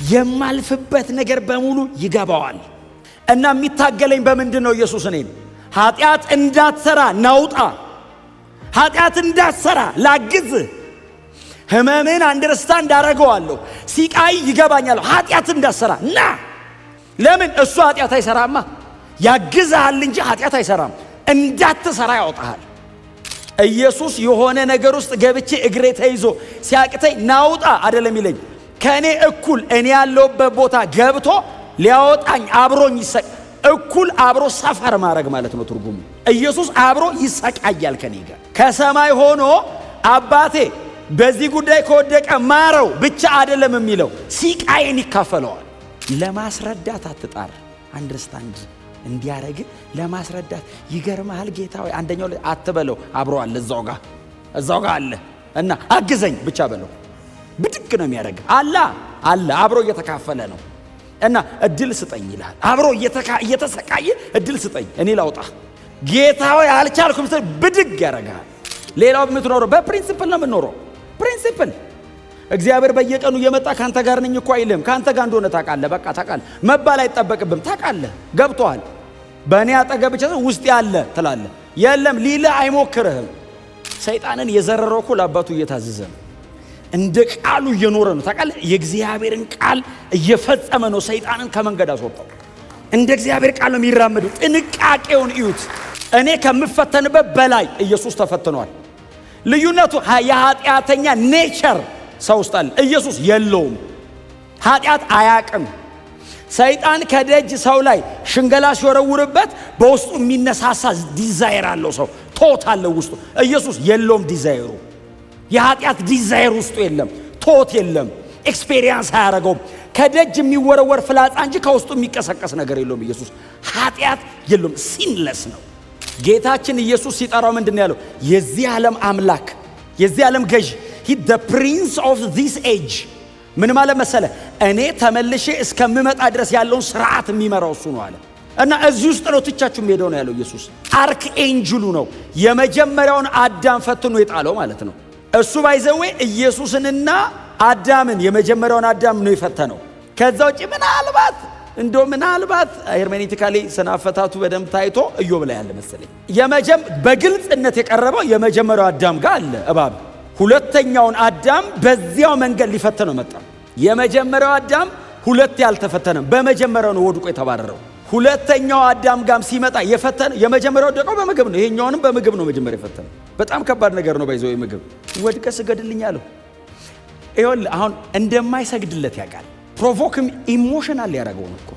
የማልፍበት ነገር በሙሉ ይገባዋል። እና የሚታገለኝ በምንድነው? ኢየሱስ እኔን ኃጢአት እንዳትሰራ ናውጣ፣ ኃጢአት እንዳትሰራ ላግዝ፣ ህመምን አንደርስታንድ አደርገዋለሁ፣ ሲቃይ ይገባኛል። ኃጢአት እንዳትሰራ ና። ለምን? እሱ ኃጢአት አይሰራማ፣ ያግዝሃል እንጂ ኃጢአት አይሰራም። እንዳትሰራ ያወጣሃል። ኢየሱስ የሆነ ነገር ውስጥ ገብቼ እግሬ ተይዞ ሲያቅተኝ ናውጣ አይደለም ይለኝ። ከኔ እኩል እኔ ያለውበት ቦታ ገብቶ ሊያወጣኝ አብሮኝ እኩል አብሮ ሰፈር ማድረግ ማለት ነው ትርጉሙ። ኢየሱስ አብሮ ይሰቃያል ከኔ ጋር። ከሰማይ ሆኖ አባቴ በዚህ ጉዳይ ከወደቀ ማረው ብቻ አይደለም የሚለው፣ ሲቃይን ይካፈለዋል። ለማስረዳት አትጣር። አንደርስታንድ እንዲያረግ ለማስረዳት ይገርማል። ጌታ ሆይ አንደኛው አትበለው፣ አብሮ አለ እዛው ጋር አለ እና አግዘኝ ብቻ በለው። ብድግ ነው የሚያደርግ አለ አብሮ እየተካፈለ ነው። እና እድል ስጠኝ ይላል። አብሮ እየተሰቃየ እድል ስጠኝ እኔ ላውጣ። ጌታ ሆይ አልቻልኩም ስትል ብድግ ያደርጋል። ሌላው የምትኖረው በፕሪንሲፕል ነው የምትኖረው። ፕሪንሲፕል እግዚአብሔር በየቀኑ እየመጣ ካንተ ጋር ነኝ እኮ አይልም። ካንተ ጋር እንደሆነ ታውቃለህ። በቃ ታውቃለህ። መባል አይጠበቅብም። ታውቃለህ፣ ገብቶሃል። በእኔ አጠገብ ብቻ ውስጥ ያለ ትላለህ። የለም ሊልህ አይሞክርህም። ሰይጣንን የዘረረው እኮ ለአባቱ እየታዘዘ ነው። እንደ ቃሉ እየኖረ ነው። ታውቃለህ፣ የእግዚአብሔርን ቃል እየፈጸመ ነው። ሰይጣንን ከመንገድ አስወጣው። እንደ እግዚአብሔር ቃል ነው የሚራመደው። ጥንቃቄውን እዩት። እኔ ከምፈተንበት በላይ ኢየሱስ ተፈትኗል። ልዩነቱ የኃጢአተኛ ኔቸር ሰው ውስጥ አለ። ኢየሱስ የለውም። ኃጢአት አያቅም። ሰይጣን ከደጅ ሰው ላይ ሽንገላ ሲወረውርበት በውስጡ የሚነሳሳ ዲዛይር አለው። ሰው ቶት አለው ውስጡ። ኢየሱስ የለውም ዲዛይሩ። የኃጢአት ዲዛይር ውስጡ የለም። ቶት የለም። ኤክስፔሪየንስ አያረገውም። ከደጅ የሚወረወር ፍላጻ እንጂ ከውስጡ የሚቀሰቀስ ነገር የለውም። ኢየሱስ ኃጢአት የለውም። ሲንለስ ነው። ጌታችን ኢየሱስ ሲጠራው ምንድነው ያለው? የዚህ ዓለም አምላክ፣ የዚህ ዓለም ገዥ፣ he the prince of this age። ምን ማለት መሰለ? እኔ ተመልሼ እስከምመጣ ድረስ ያለውን ስርዓት የሚመራው እሱ ነው አለ። እና እዚህ ውስጥ ነው ትቻችሁ ሄደው ነው ያለው ኢየሱስ። አርክ ኤንጅሉ ነው የመጀመሪያውን አዳም ፈትኖ የጣለው ማለት ነው። እሱ ባይዘዌ ኢየሱስንና አዳምን የመጀመሪያውን አዳም ነው የፈተነው። ከዛ ውጪ ምናልባት ሄርሜኔቲካሊ ስናፈታቱ በደንብ ታይቶ ኢዮብ ላይ ያለ መሰለኝ በግልጽነት የቀረበው የመጀመሪያው አዳም ጋር አለ እባብ። ሁለተኛውን አዳም በዚያው መንገድ ሊፈተነው መጣ። የመጀመሪያው አዳም ሁለት ያልተፈተነም በመጀመሪያው ነው ወድቆ የተባረረው። ሁለተኛው አዳም ጋም ሲመጣ የፈተነ የመጀመሪያው ደቀው በምግብ ነው። ይሄኛውንም በምግብ ነው መጀመሪያ የፈተነው። በጣም ከባድ ነገር ነው ባይዘው ምግብ። ወድቀ ስገድልኝ አለው። ይኸውልህ አሁን እንደማይሰግድለት ያውቃል። ፕሮቮክም ኢሞሽናል ያደረገው ነው እኮ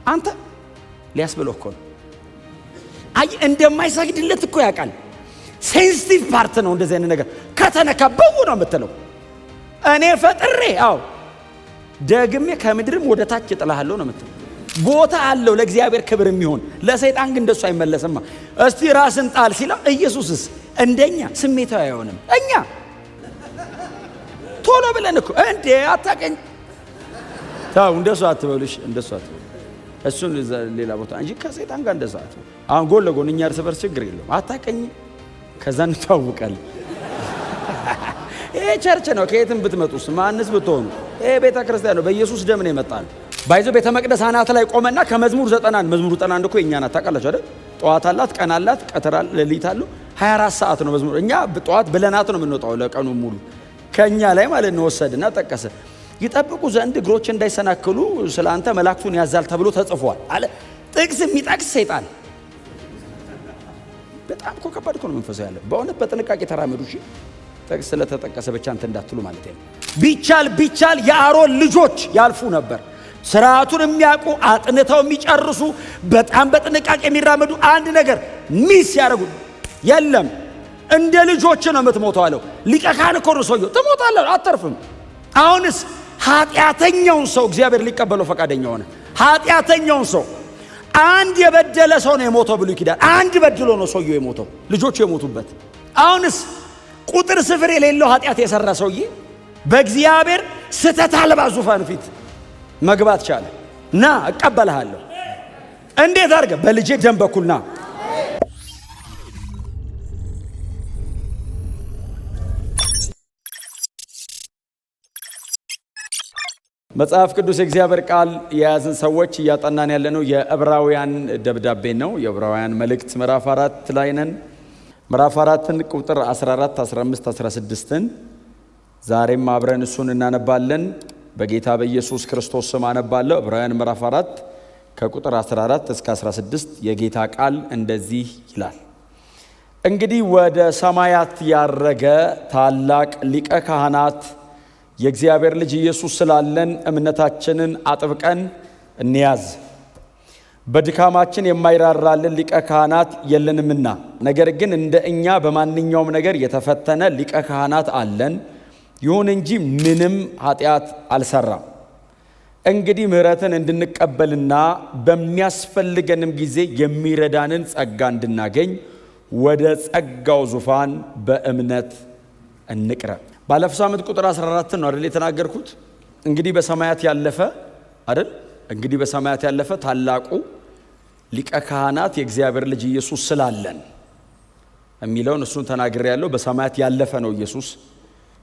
አንተ ሊያስብለው እኮ ነው። አይ እንደማይሰግድለት እኮ ያውቃል። ሴንሲቲቭ ፓርት ነው እንደዚህ አይነት ነገር ከተነካበው ነው የምትለው። እኔ ፈጥሬ ደግሜ ከምድርም ወደ ታች እጥልሃለሁ ነው የምትለው። ቦታ አለው ለእግዚአብሔር ክብር የሚሆን፣ ለሰይጣን ግን እንደሱ አይመለስማ። እስቲ ራስን ጣል ሲለው ኢየሱስስ እንደኛ ስሜታዊ አይሆንም። እኛ ቶሎ ብለን እኮ እንዴ አታቀኝ ታው እንደሱ አትበሉሽ፣ እንደሱ አትበሉ። እሱን ሌላ ቦታ እንጂ ከሰይጣን ጋር እንደዛ አትበሉ። አሁን ጎን ለጎን እኛ እርስ በርስ ችግር የለውም። አታቀኝ ከዛ እንታወቃለን። ይሄ ቸርች ነው። ከየትም ብትመጡስ ማንስ ብትሆኑ ይሄ ቤተ ክርስቲያን ነው። በኢየሱስ ደም ነው የመጣን። ባይዞ ቤተ መቅደስ አናት ላይ ቆመና ከመዝሙር 90 መዝሙር 91 እኮ የኛ ናት። ታውቃላችሁ አይደል? ጠዋት አላት፣ ቀን አላት፣ ቀትር አለ፣ ሌሊት አለው። 24 ሰዓት ነው መዝሙር። እኛ ጠዋት ብለናት ነው የምንወጣው ለቀኑ ሙሉ። ከኛ ላይ ማለት ነው ወሰድና ጠቀሰ። ይጠብቁ ዘንድ እግሮች እንዳይሰናክሉ ስለአንተ መላእክቱን ያዛል ተብሎ ተጽፏል አለ። ጥቅስ የሚጠቅስ ሰይጣን በጣም እኮ ከባድ እኮ ነው መንፈሳዊ ያለ። በእውነት በጥንቃቄ ተራመዱ። እሺ ጥቅስ ስለተጠቀሰ ብቻ አንተ እንዳትሉ ማለት ነው። ቢቻል የአሮን ልጆች ያልፉ ነበር። ስርዓቱን የሚያውቁ አጥንተው የሚጨርሱ በጣም በጥንቃቄ የሚራመዱ አንድ ነገር ሚስ ያደርጉ የለም። እንደ ልጆች ነው የምትሞተው አለው። ሊቀ ካህን እኮ ነው ሰውየው። ትሞታለህ፣ አተርፍም። አሁንስ ኃጢአተኛውን ሰው እግዚአብሔር ሊቀበለው ፈቃደኛ ሆነ። ኃጢአተኛውን ሰው አንድ የበደለ ሰው ነው የሞተው ብሎ ይኪዳል። አንድ በድሎ ነው ሰውየው የሞተው፣ ልጆቹ የሞቱበት። አሁንስ ቁጥር ስፍር የሌለው ኃጢአት የሰራ ሰውዬ በእግዚአብሔር ስተት አልባ ዙፋን ፊት መግባት ቻለ። ና እቀበልሃለሁ። እንዴት አድርገህ? በልጄ ደም በኩል ና። መጽሐፍ ቅዱስ የእግዚአብሔር ቃል የያዝን ሰዎች እያጠናን ያለነው የዕብራውያን ደብዳቤ ነው። የዕብራውያን መልእክት ምዕራፍ 4 ላይ ነን። ምዕራፍ 4ን ቁጥር 14፣ 15፣ 16ን ዛሬም አብረን እሱን እናነባለን። በጌታ በኢየሱስ ክርስቶስ ስም አነባለሁ። ዕብራውያን ምዕራፍ 4 ከቁጥር 14 እስከ 16 የጌታ ቃል እንደዚህ ይላል። እንግዲህ ወደ ሰማያት ያረገ ታላቅ ሊቀ ካህናት የእግዚአብሔር ልጅ ኢየሱስ ስላለን እምነታችንን አጥብቀን እንያዝ። በድካማችን የማይራራልን ሊቀ ካህናት የለንምና፣ ነገር ግን እንደ እኛ በማንኛውም ነገር የተፈተነ ሊቀ ካህናት አለን። ይሁን እንጂ ምንም ኃጢአት አልሰራም። እንግዲህ ምሕረትን እንድንቀበልና በሚያስፈልገንም ጊዜ የሚረዳንን ጸጋ እንድናገኝ ወደ ጸጋው ዙፋን በእምነት እንቅረብ። ባለፈው ሳምንት ቁጥር 14 ነው አይደል የተናገርኩት? እንግዲህ በሰማያት ያለፈ አይደል? እንግዲህ በሰማያት ያለፈ ታላቁ ሊቀ ካህናት የእግዚአብሔር ልጅ ኢየሱስ ስላለን የሚለውን እሱን ተናግሬያለሁ። በሰማያት ያለፈ ነው ኢየሱስ።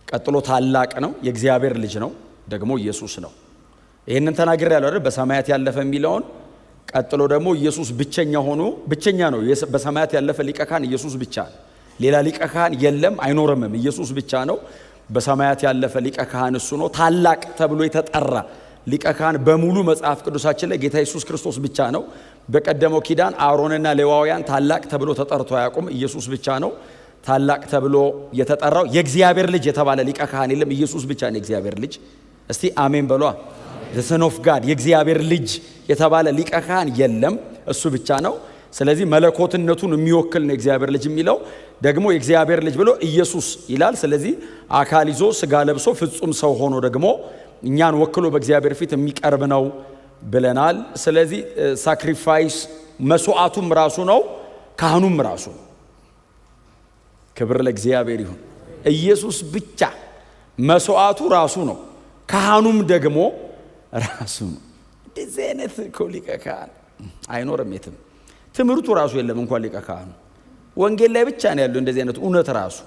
ቀጥሎ ታላቅ ነው፣ የእግዚአብሔር ልጅ ነው፣ ደግሞ ኢየሱስ ነው። ይሄንን ተናግሬያለሁ አይደል? በሰማያት ያለፈ የሚለውን ቀጥሎ ደግሞ ኢየሱስ ብቸኛ ሆኖ ብቸኛ ነው። በሰማያት ያለፈ ሊቀ ካህን ኢየሱስ ብቻ ነው። ሌላ ሊቀ ካህን የለም አይኖርምም። ኢየሱስ ብቻ ነው። በሰማያት ያለፈ ሊቀ ካህን እሱ ነው። ታላቅ ተብሎ የተጠራ ሊቀ ካህን በሙሉ መጽሐፍ ቅዱሳችን ላይ ጌታ ኢየሱስ ክርስቶስ ብቻ ነው። በቀደመው ኪዳን አሮንና ሌዋውያን ታላቅ ተብሎ ተጠርቶ አያውቁም። ኢየሱስ ብቻ ነው ታላቅ ተብሎ የተጠራው። የእግዚአብሔር ልጅ የተባለ ሊቀ ካህን የለም። ኢየሱስ ብቻ ነው የእግዚአብሔር ልጅ። እስቲ አሜን በሏ። the son of God የእግዚአብሔር ልጅ የተባለ ሊቀ ካህን የለም፣ እሱ ብቻ ነው። ስለዚህ መለኮትነቱን የሚወክል ነው የእግዚአብሔር ልጅ የሚለው። ደግሞ የእግዚአብሔር ልጅ ብሎ ኢየሱስ ይላል። ስለዚህ አካል ይዞ ስጋ ለብሶ ፍጹም ሰው ሆኖ ደግሞ እኛን ወክሎ በእግዚአብሔር ፊት የሚቀርብ ነው ብለናል። ስለዚህ ሳክሪፋይስ መስዋዕቱም ራሱ ነው፣ ካህኑም ራሱ ነው። ክብር ለእግዚአብሔር ይሁን። ኢየሱስ ብቻ መስዋዕቱ ራሱ ነው፣ ካህኑም ደግሞ ራሱ ነው። እንደዚህ አይነት ሊቀ ካህን አይኖርም የትም። ትምህርቱ ራሱ የለም እንኳን ሊቀ ካህኑ ወንጌል ላይ ብቻ ነው ያለው እንደዚህ አይነት እውነት ራሱ።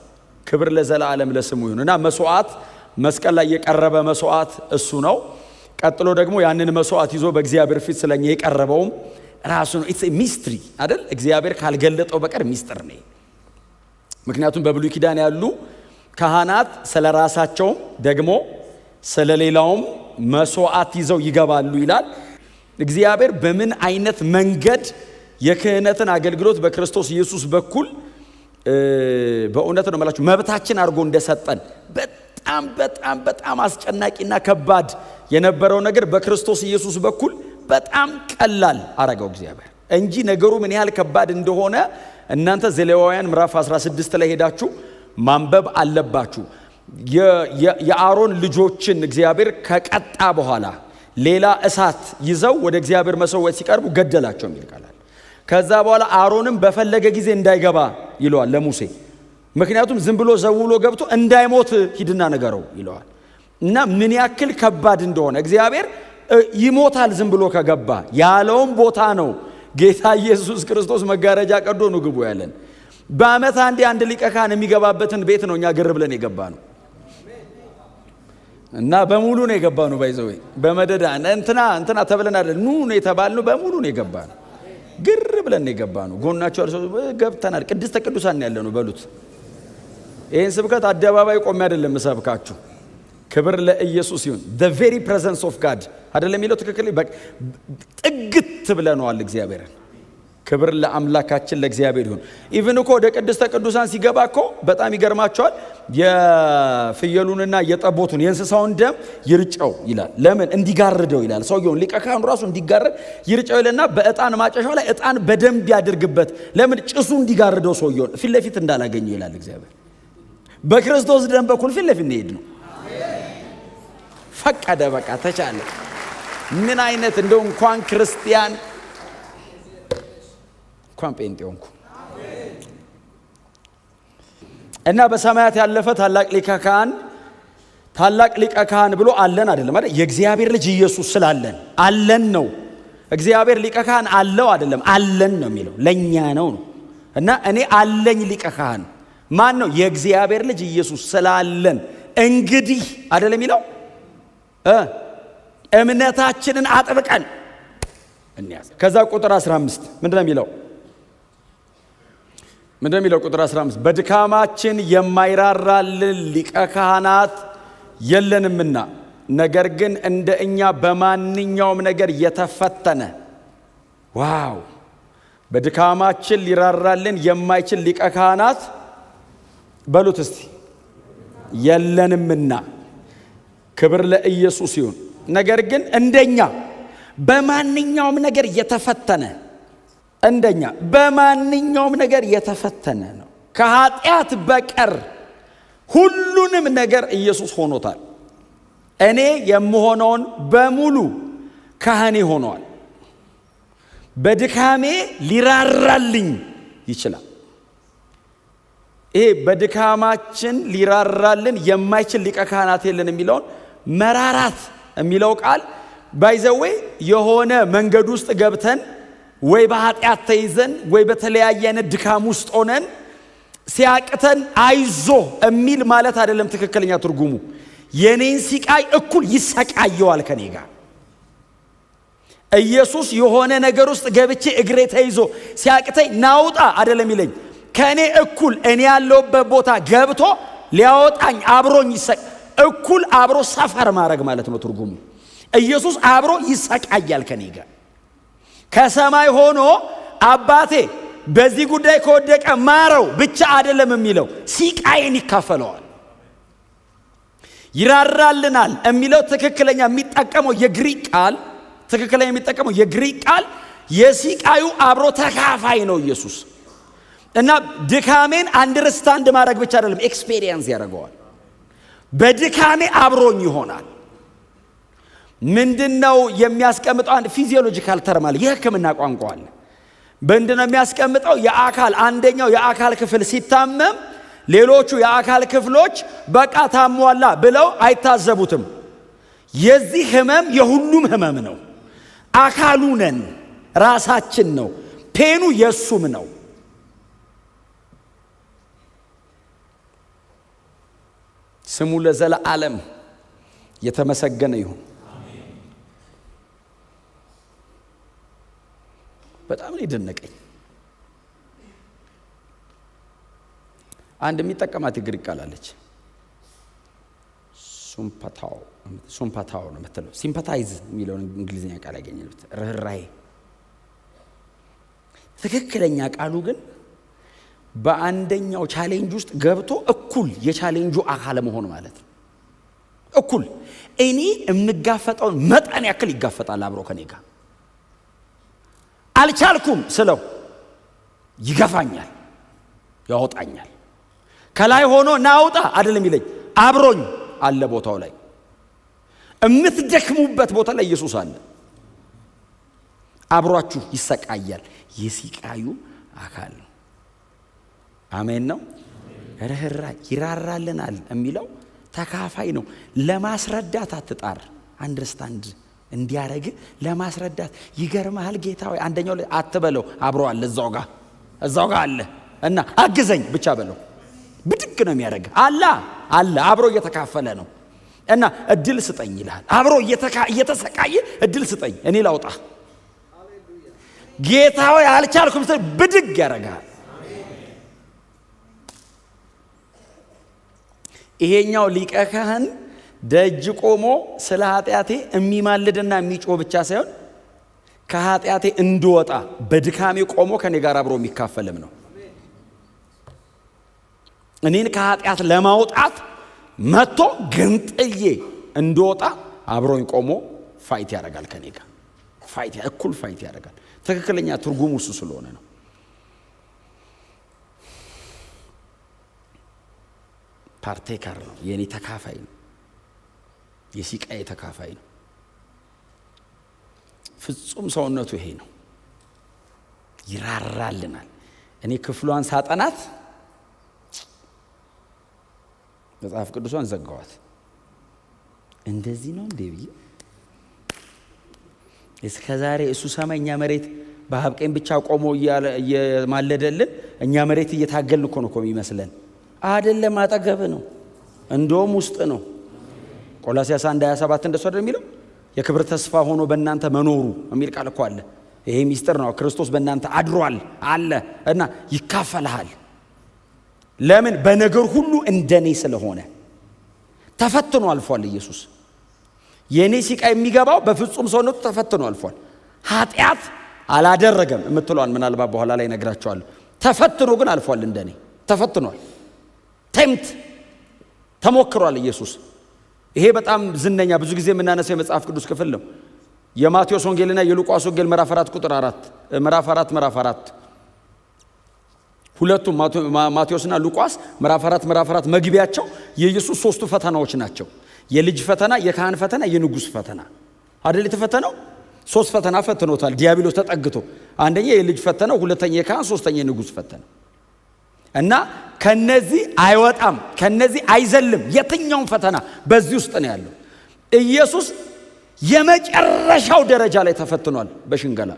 ክብር ለዘላለም ለስሙ ይሁን። እና መስዋዕት መስቀል ላይ የቀረበ መስዋዕት እሱ ነው። ቀጥሎ ደግሞ ያንን መስዋዕት ይዞ በእግዚአብሔር ፊት ስለኛ የቀረበውም ራሱ ነው። ኢትስ ሚስትሪ አይደል? እግዚአብሔር ካልገለጠው በቀር ሚስጥር ነው። ምክንያቱም በብሉይ ኪዳን ያሉ ካህናት ስለ ራሳቸውም ደግሞ ስለ ሌላውም መስዋዕት ይዘው ይገባሉ ይላል። እግዚአብሔር በምን አይነት መንገድ የክህነትን አገልግሎት በክርስቶስ ኢየሱስ በኩል በእውነት ነው የምላችሁ መብታችን አድርጎ እንደሰጠን በጣም በጣም በጣም አስጨናቂና ከባድ የነበረው ነገር በክርስቶስ ኢየሱስ በኩል በጣም ቀላል አረገው እግዚአብሔር እንጂ ነገሩ ምን ያህል ከባድ እንደሆነ እናንተ ዘሌዋውያን ምዕራፍ 16 ላይ ሄዳችሁ ማንበብ አለባችሁ። የአሮን ልጆችን እግዚአብሔር ከቀጣ በኋላ ሌላ እሳት ይዘው ወደ እግዚአብሔር መሰዊያ ሲቀርቡ ገደላቸው የሚል ቃል አለ። ከዛ በኋላ አሮንም በፈለገ ጊዜ እንዳይገባ ይለዋል ለሙሴ። ምክንያቱም ዝም ብሎ ዘውሎ ገብቶ እንዳይሞት ሂድና ነገረው ይለዋል። እና ምን ያክል ከባድ እንደሆነ እግዚአብሔር ይሞታል ዝም ብሎ ከገባ ያለውም ቦታ ነው ጌታ ኢየሱስ ክርስቶስ መጋረጃ ቀዶ ነው ግቡ ያለን። በዓመት አንድ ሊቀ ካህን የሚገባበትን ቤት ነው እኛ ግር ብለን የገባ ነው። እና በሙሉ ነው የገባ ነው። ባይዘው በመደዳ እንትና ተብለን አይደል ኑ ነው የተባልነው። በሙሉ ነው የገባ ነው። ግር ብለን የገባ ነው። ጎናቸው አርሶ ገብተናል። ቅድስተ ቅዱሳን ያለ ነው በሉት። ይሄን ስብከት አደባባይ ቆሜ አይደለም ሰብካችሁ። ክብር ለኢየሱስ ይሁን። the very presence of God አይደለም የሚለው ትክክል። ጥግት ብለናል እግዚአብሔርን። ክብር ለአምላካችን ለእግዚአብሔር ይሁን። ኢቭን እኮ ወደ ቅድስተ ቅዱሳን ሲገባ እኮ በጣም ይገርማቸዋል። የፍየሉንና የጠቦቱን የእንስሳውን ደም ይርጨው ይላል። ለምን እንዲጋርደው ይላል። ሰውየውን ሊቀ ካህኑ ራሱ እንዲጋርድ ይርጨው ይልና በእጣን ማጨሻው ላይ እጣን በደንብ ያድርግበት። ለምን ጭሱ እንዲጋርደው ሰውየውን ፊት ለፊት እንዳላገኘው ይላል እግዚአብሔር። በክርስቶስ ደም በኩል ፊት ለፊት እንሄድ ነው ፈቀደ። በቃ ተቻለ። ምን አይነት እንደው እንኳን ክርስቲያን እንኳን ጴንጤ ሆንኩ። እና በሰማያት ያለፈ ታላቅ ሊቀ ካህን ብሎ አለን አይደለም አይደል? የእግዚአብሔር ልጅ ኢየሱስ ስላለን አለን ነው። እግዚአብሔር ሊቀ ካህን አለው አይደለም፣ አለን ነው የሚለው ለኛ ነው። እና እኔ አለኝ ሊቀ ካህን ማን ነው? የእግዚአብሔር ልጅ ኢየሱስ ስላለን እንግዲህ አይደለም የሚለው እምነታችንን አጥብቀን እንያዝ። ከዛ ቁጥር 15 ምንድነው የሚለው? ቁጥር 15 በድካማችን የማይራራልን ሊቀ ካህናት የለንምና ነገር ግን እንደ እኛ በማንኛውም ነገር የተፈተነ። ዋው! በድካማችን ሊራራልን የማይችል ሊቀ ካህናት በሉት እስቲ የለንምና። ክብር ለኢየሱስ ይሁን። ነገር ግን እንደኛ በማንኛውም ነገር የተፈተነ፣ እንደኛ በማንኛውም ነገር የተፈተነ ነው። ከኃጢአት በቀር ሁሉንም ነገር ኢየሱስ ሆኖታል። እኔ የምሆነውን በሙሉ ካህኔ ሆኗል። በድካሜ ሊራራልኝ ይችላል። ይሄ በድካማችን ሊራራልን የማይችል ሊቀ ካህናት የለን የሚለውን መራራት የሚለው ቃል ባይዘዌ የሆነ መንገድ ውስጥ ገብተን ወይ በኃጢአት ተይዘን ወይ በተለያየ አይነት ድካም ውስጥ ሆነን ሲያቅተን አይዞ የሚል ማለት አይደለም። ትክክለኛ ትርጉሙ የኔን ሲቃይ እኩል ይሰቃየዋል ከኔ ጋር። ኢየሱስ የሆነ ነገር ውስጥ ገብቼ እግሬ ተይዞ ሲያቅተኝ ናውጣ አይደለም ይለኝ። ከኔ እኩል እኔ ያለውበት ቦታ ገብቶ ሊያወጣኝ አብሮኝ እኩል አብሮ ሰፈር ማድረግ ማለት ነው ትርጉሙ። ኢየሱስ አብሮ ይሰቃያል ከኔ ጋር። ከሰማይ ሆኖ አባቴ በዚህ ጉዳይ ከወደቀ ማረው ብቻ አይደለም የሚለው፣ ሲቃይን ይካፈለዋል። ይራራልናል የሚለው ትክክለኛ የሚጠቀመው የግሪክ ቃል የሲቃዩ አብሮ ተካፋይ ነው ኢየሱስ። እና ድካሜን አንደርስታንድ ማድረግ ብቻ አይደለም ኤክስፔሪየንስ ያደርገዋል። በድካሜ አብሮኝ ይሆናል። ምንድነው የሚያስቀምጠው? አንድ ፊዚዮሎጂካል ተርም አለ፣ የሕክምና ቋንቋ አለ። ምንድነው የሚያስቀምጠው? አንደኛው የአካል ክፍል ሲታመም ሌሎቹ የአካል ክፍሎች በቃ ታሟላ ብለው አይታዘቡትም። የዚህ ህመም የሁሉም ህመም ነው። አካሉ ነን፣ ራሳችን ነው። ፔኑ የሱም ነው። ስሙ ለዘለዓለም የተመሰገነ ይሁን። በጣም ነው የደነቀኝ። አንድ የሚጠቀማት የግሪክ ቃል አለች፣ ሱምፓታው ነው የምትለው። ሲምፓታይዝ የሚለውን እንግሊዝኛ ቃል ያገኘሉት ርህራሄ። ትክክለኛ ቃሉ ግን በአንደኛው ቻሌንጅ ውስጥ ገብቶ እኩል የቻሌንጁ አካል መሆን ማለት ነው። እኩል እኔ የምጋፈጠውን መጠን ያክል ይጋፈጣል አብሮ ከኔ ጋር። አልቻልኩም ስለው ይገፋኛል፣ ያወጣኛል። ከላይ ሆኖ ናውጣ አይደለም ይለኝ፣ አብሮኝ አለ ቦታው ላይ። እምትደክሙበት ቦታ ላይ ኢየሱስ አለ፣ አብሯችሁ ይሰቃያል። የሲቃዩ አካል ነው። አሜን ነው። ርህራሄ ይራራልናል የሚለው ተካፋይ ነው። ለማስረዳት አትጣር። አንደርስታንድ እንዲያረግ ለማስረዳት ይገርማል። ጌታ ሆይ አንደኛው ላይ አትበለው፣ አብሮ አለ፣ እዛው ጋር አለ እና አግዘኝ ብቻ በለው። ብድግ ነው የሚያደርግ አለ አብሮ እየተካፈለ ነው። እና እድል ስጠኝ ይልሃል። አብሮ እየተሰቃየ እድል ስጠኝ እኔ ላውጣ። ጌታ ሆይ አልቻልኩም ስለ ብድግ ያደርጋል። ይሄኛው ሊቀ ካህን ደጅ ቆሞ ስለ ኃጢአቴ የሚማልድና የሚጮህ ብቻ ሳይሆን ከኃጢአቴ እንድወጣ በድካሜ ቆሞ ከኔ ጋር አብሮ የሚካፈልም ነው። እኔን ከኃጢአት ለማውጣት መጥቶ ግንጥዬ እንድወጣ አብሮኝ ቆሞ ፋይት ያደርጋል ከኔ ጋር። እኩል ፋይት ያደርጋል። ትክክለኛ ትርጉሙ እሱ ስለሆነ ነው። ፓርቴከር ነው፣ የኔ ተካፋይ ነው፣ የሲቃዬ ተካፋይ ነው። ፍጹም ሰውነቱ ይሄ ነው። ይራራልናል። እኔ ክፍሏን ሳጠናት መጽሐፍ ቅዱሷን ዘጋዋት። እንደዚህ ነው እንዴ ብዬ እስከ ዛሬ እሱ ሰማይኛ መሬት በሀብቀኝ ብቻ ቆሞ እየማለደልን እኛ መሬት እየታገልን እኮ ነው የሚመስለን። አይደለም፣ አጠገብ ነው፣ እንደውም ውስጥ ነው። ቆላስይስ 1:27 እንደሱ አይደል የሚለው? የክብር ተስፋ ሆኖ በእናንተ መኖሩ የሚል ቃል እኮ አለ። ይሄ ሚስጥር ነው። ክርስቶስ በእናንተ አድሯል አለ እና ይካፈልሃል። ለምን? በነገር ሁሉ እንደኔ ስለሆነ ተፈትኖ አልፏል ኢየሱስ። የኔ ሲቃይ የሚገባው በፍጹም ሰውነቱ ተፈትኖ አልፏል። ኃጢአት አላደረገም የምትሏል ምናልባት በኋላ ላይ ነግራቸዋለሁ። ተፈትኖ ግን አልፏል። እንደኔ ተፈትኗል። ቴምት ተሞክሯል ኢየሱስ። ይሄ በጣም ዝነኛ ብዙ ጊዜ የምናነሳው የመጽሐፍ ቅዱስ ክፍል ነው። የማቴዎስ ወንጌልና የሉቃስ ወንጌል ምዕራፍ 4 ቁጥር 4 ምዕራፍ 4 ሁለቱም ማቴዎስና ሉቃስ ምዕራፍ 4 መግቢያቸው የኢየሱስ ሶስቱ ፈተናዎች ናቸው። የልጅ ፈተና፣ የካህን ፈተና፣ የንጉሥ ፈተና አይደል የተፈተነው? ሶስት ፈተና ፈትኖታል ዲያብሎስ ተጠግቶ። አንደኛ የልጅ ፈተናው፣ ሁለተኛ የካህን፣ ሶስተኛ የንጉሥ ፈተና እና ከነዚህ አይወጣም፣ ከነዚህ አይዘልም። የትኛውም ፈተና በዚህ ውስጥ ነው ያለው። ኢየሱስ የመጨረሻው ደረጃ ላይ ተፈትኗል በሽንገላ።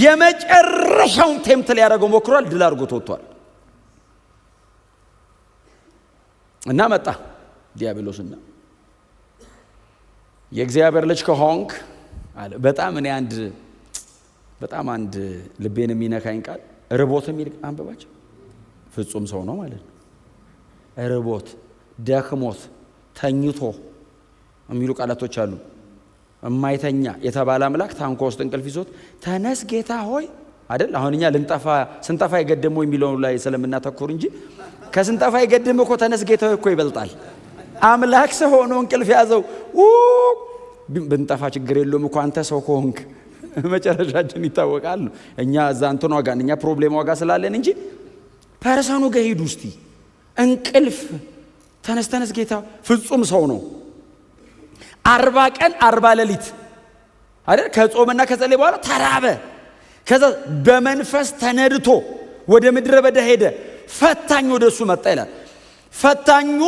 የመጨረሻውን ቴምት ሊያደርገው ሞክሯል፣ ድል አድርጎ ተወጥቷል። እና መጣ ዲያብሎስና የእግዚአብሔር ልጅ ከሆንክ አለ። በጣም አንድ ልቤን የሚነካኝ ቃል ርቦት የሚል አንብባቸው። ፍጹም ሰው ነው ማለት ነው። ርቦት፣ ደክሞት፣ ተኝቶ የሚሉ ቃላቶች አሉ። የማይተኛ የተባለ አምላክ ታንኳ ውስጥ እንቅልፍ ይዞት ተነስ ጌታ ሆይ አይደል? አሁን እኛ ስንጠፋ የገደመው የሚለው ላይ ስለምናተኩር እንጂ ከስንጠፋ የገደመው እኮ ተነስ ጌታ ሆይ እኮ ይበልጣል። አምላክ ሰው ሆኖ እንቅልፍ ያዘው። ብንጠፋ ችግር የለውም እኮ አንተ ሰው ከሆንክ መጨረሻችን ይታወቃል። እኛ እዛ እንትን ዋጋ እኛ ፕሮብሌም ዋጋ ስላለን እንጂ ፐርሰኑ ጋር ሂዱ እስቲ። እንቅልፍ ተነስ ጌታ ፍጹም ሰው ነው። 40 ቀን 40 ሌሊት አይደል ከጾምና ከጸለይ በኋላ ተራበ። ከዛ በመንፈስ ተነድቶ ወደ ምድረ በዳ ሄደ። ፈታኝ ወደሱ መጣ ይላል። ፈታኙ